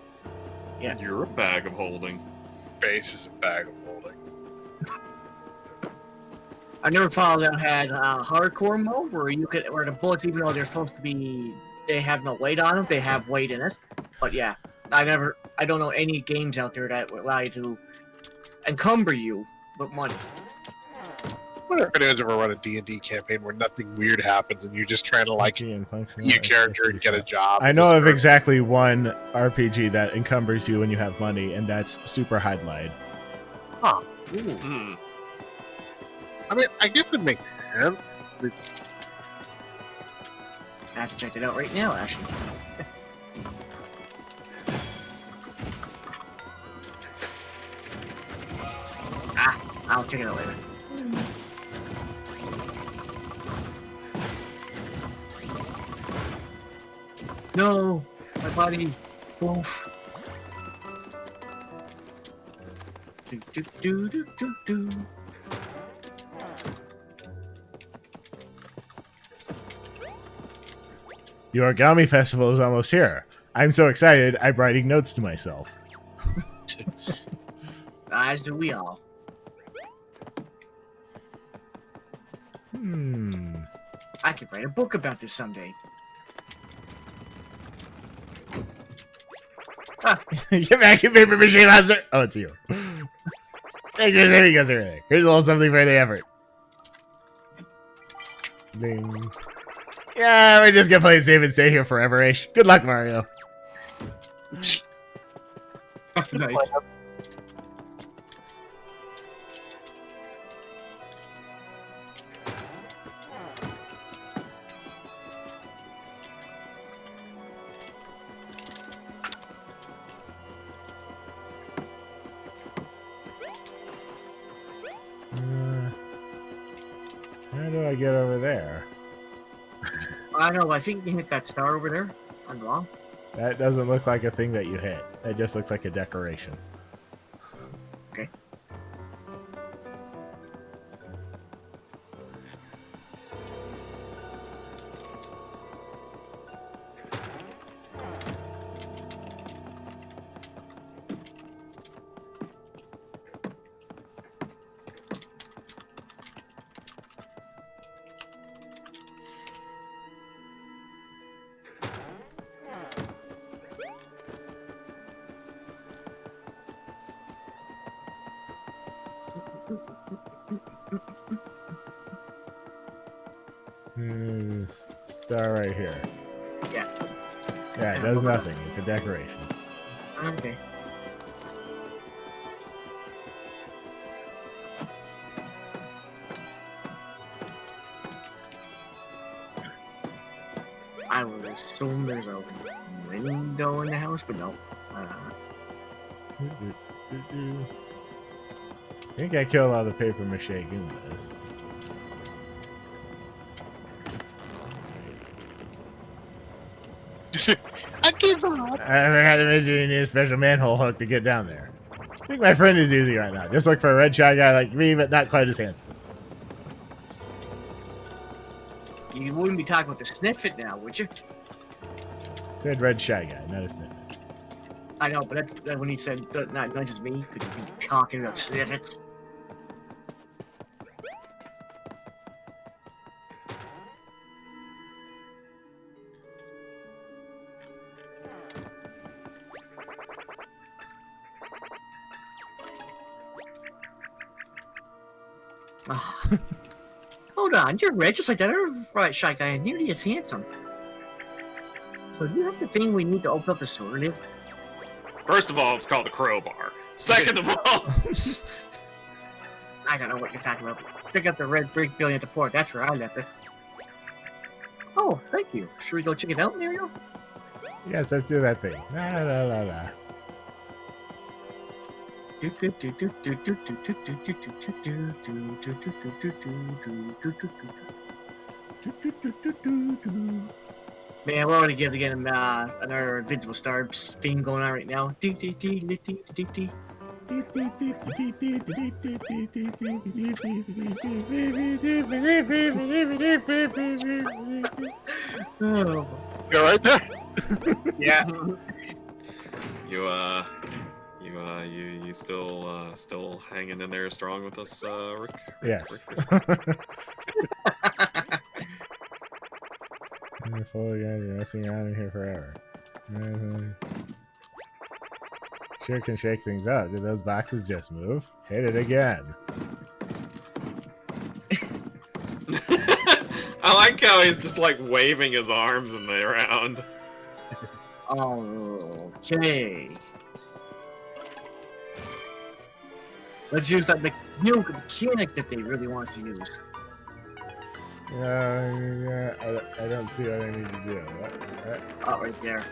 Yeah. You're a bag of holding. Base is a bag of holding. I never found that had hardcore mode where the bullets, even though they're supposed to be, they have no weight on them, they have weight in it. But yeah, I don't know any games out there that would allow you to encumber you with money. I wonder if anyone's ever run a D&D campaign where nothing weird happens and you're just trying to like Key and functional your character and get a job. I know of exactly one RPG that encumbers you when you have money, and that's Super Highlight. Huh. Hmm. I mean, I guess it makes sense. I have to check it out right now, actually. I'll check it out later. No, my body. Oof. Do do do do do do. The Origami Festival is almost here. I'm so excited, I'm writing notes to myself. As do we all. I could write a book about this someday. Get back, you paper machine monster! Oh, it's you. Hey, there he goes over there. Here's a little something for the effort. Ding. Yeah, we're just gonna play it safe and stay here forever, Ish. Good luck, Mario. Nice. How do I get over there? I know, I think you hit that star over there on the wall. That doesn't look like a thing that you hit. That just looks like a decoration. Okay. This star right here. Yeah. Yeah, it does nothing. It's a decoration. Okay. I would assume there's a window in the house, but no. I think I killed all the paper mache Goombas. I give up. I had to mention you need a special manhole hook to get down there. I think my friend is easy right now. Just look for a red shy guy like me, but not quite as handsome. You wouldn't be talking about the Sniffit now, would you? Said red shy guy, not a sniffet. I know, but that's when he said not just me. Could you be talking about Sniffits? Hold on, you're red just like that other right shy guy, and nearly as handsome. So do you have the thing we need to open up the sword in? First of all, it's called a crowbar. Second of all, I don't know what you're talking about. Check out the red brick building at the port. That's where I left it. Oh, thank you. Should we go check it out, Mario? Yes, let's do that thing. La, la, la, la. Man, we're already getting another Invincible Star theme going on right now. Oh, Go right there. yeah. You still hanging in there strong with us, Rick? Yes. The fool guys are messing around in here forever. Sure can shake things up. Did those boxes just move? Hit it again. I like how he's just like waving his arms in the around. Okay. Let's use that new mechanic that they really want us to use. Yeah, I don't see what I need to do. What? Oh, right there.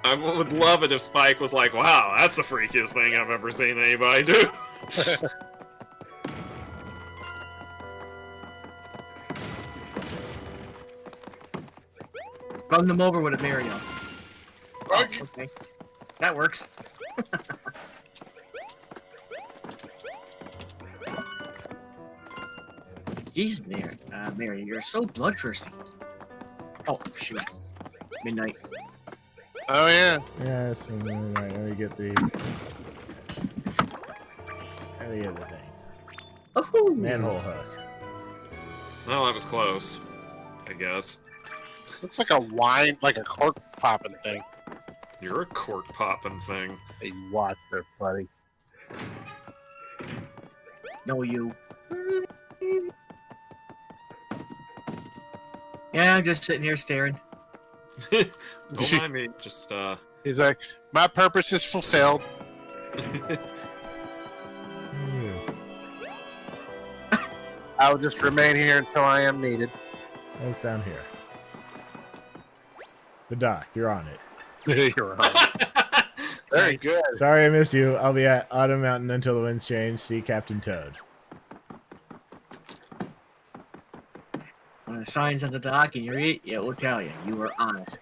I would love it if Spike was like, wow, that's the freakiest thing I've ever seen anybody do. Run them over with a Mario. Oh, okay. That works. Jeez, Mary, you're so bloodthirsty. Oh, shoot. Midnight. Oh yeah. Yeah, that's right. Let me get the thing. Oh, Manhole hook. Well, that was close, I guess. Looks like a wine, like a cork popping thing. You're a cork popping thing. Hey, watch there, buddy. no, you. Yeah, I'm just sitting here staring. Don't mind me. Just He's like, my purpose is fulfilled. Yes. I will just remain here until I am needed. What's down here? The dock. You're on it. You're right. Very good. Sorry I missed you. I'll be at Autumn Mountain until the winds change. See Captain Toad. When the sign's on the dock and you read it, it will tell you. You were on it.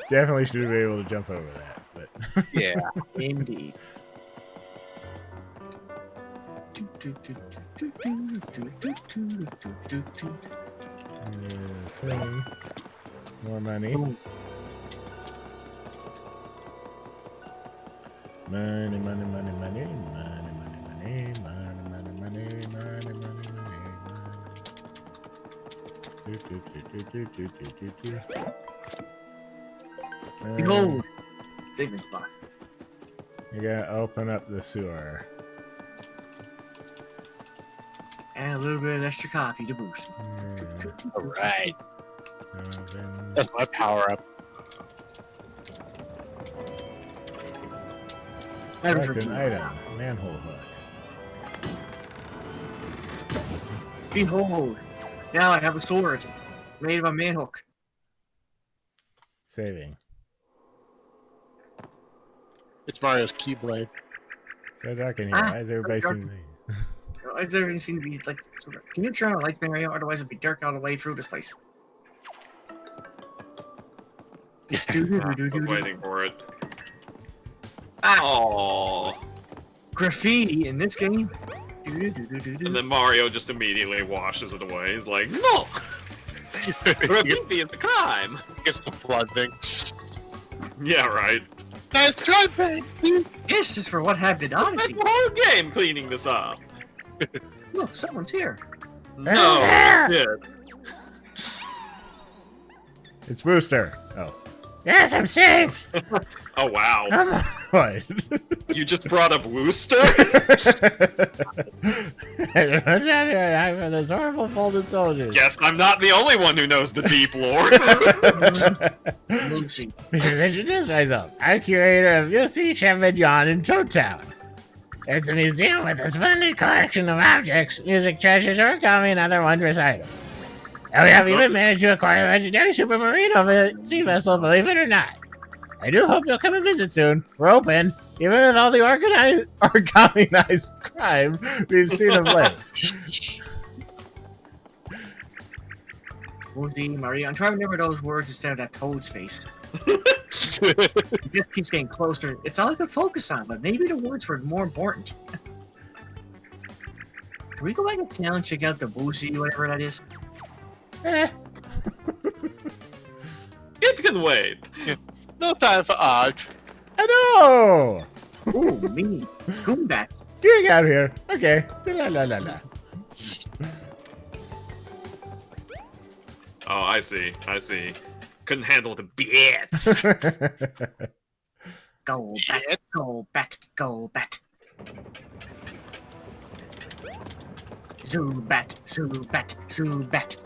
Definitely should be able to jump over that, but Yeah. Indeed. thing. More money. Money, money, money, money, money, money, money, money, money, money, money, money. Behold! Saving spot. You gotta open up the sewer. And a little bit of extra coffee to boost. Alright. Open. That's my power up. Never Select an forget. item. Manhole hook. Behold! Now I have a sword made of a manhook. Saving. It's Mario's Keyblade. So dark in here. Ah, Why is everybody so seeing me? Does everything seem to be like? Can you turn on the lights, Mario? Otherwise, it'll be dark all the way through this place. I'm waiting for it. Ah, Oh. graffiti in this game. And then Mario just immediately washes it away. He's like, no! Graffiti is the crime! It's the flood thing. Yeah, right. Nice try, babe. See? This is for what happened in I Odyssey. spent the whole game cleaning this up. Look, someone's here. No shit. It's Booster. Oh. Yes, I'm saved. Oh wow. What? You just brought up Wooster? I'm for those horrible folded soldiers. Guess I'm not the only one who knows the deep lore. Lucy. Introduce myself. I'm curator of Lucy Champignon in Toad Town. It's a museum with a splendid collection of objects, music, treasures, origami, and other wondrous items. And we have even managed to acquire a legendary supermarine of a sea vessel, believe it or not. I do hope you'll come and visit soon. We're open, even with all the organized crime we've seen of late. Woozy, Mario. I'm trying to remember those words instead of that toad's face. It just keeps getting closer. It's all I could focus on, but maybe the words were more important. Can we go back to town and check out the Woozy, whatever that is? Eh. It can wait. No time for art. I know! Ooh, me. Goombats. Getting out here. Okay. La la la la. Oh, I see. I see. Couldn't handle the bits. Go bat, go bat, go bat. Zubat, Zubat, Zubat.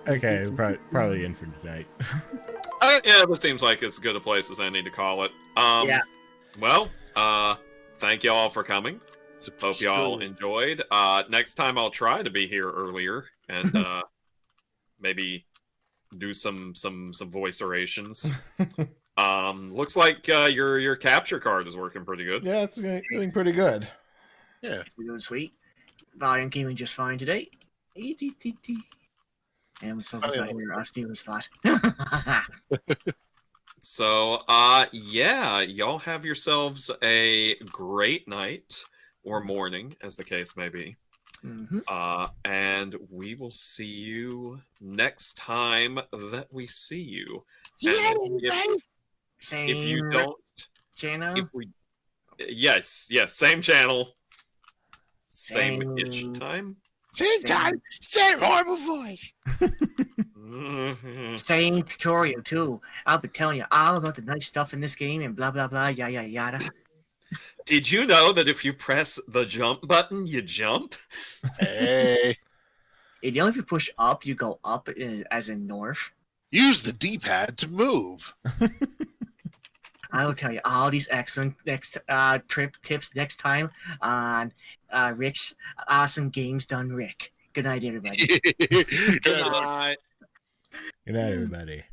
Okay, probably in for tonight. Yeah, this seems like as good a place as I need to call it. Yeah. Well, thank y'all for coming. Hope y'all enjoyed. Next time I'll try to be here earlier and maybe do some voice orations. Looks like your capture card is working pretty good. Yeah, it's doing pretty good. Yeah. We're doing sweet. Volume came in just fine today. And we still got here. I'll steal the spot. So, yeah, y'all have yourselves a great night or morning, as the case may be. Mm-hmm. And we will see you next time that we see you. Yeah, And Same if you don't, channel. if we, yes, same channel, same-ish time. Same time, same horrible voice. Same tutorial too. I'll be telling you all about the nice stuff in this game and blah blah blah yada yada. Did you know that if you press the jump button, you jump? Hey. And if you push up, you go up as in north. Use the D-pad to move. I will tell you all these excellent next trip tips next time on Rick's Awesome Games Done Rick. Good night, everybody. Good night. Good night, everybody.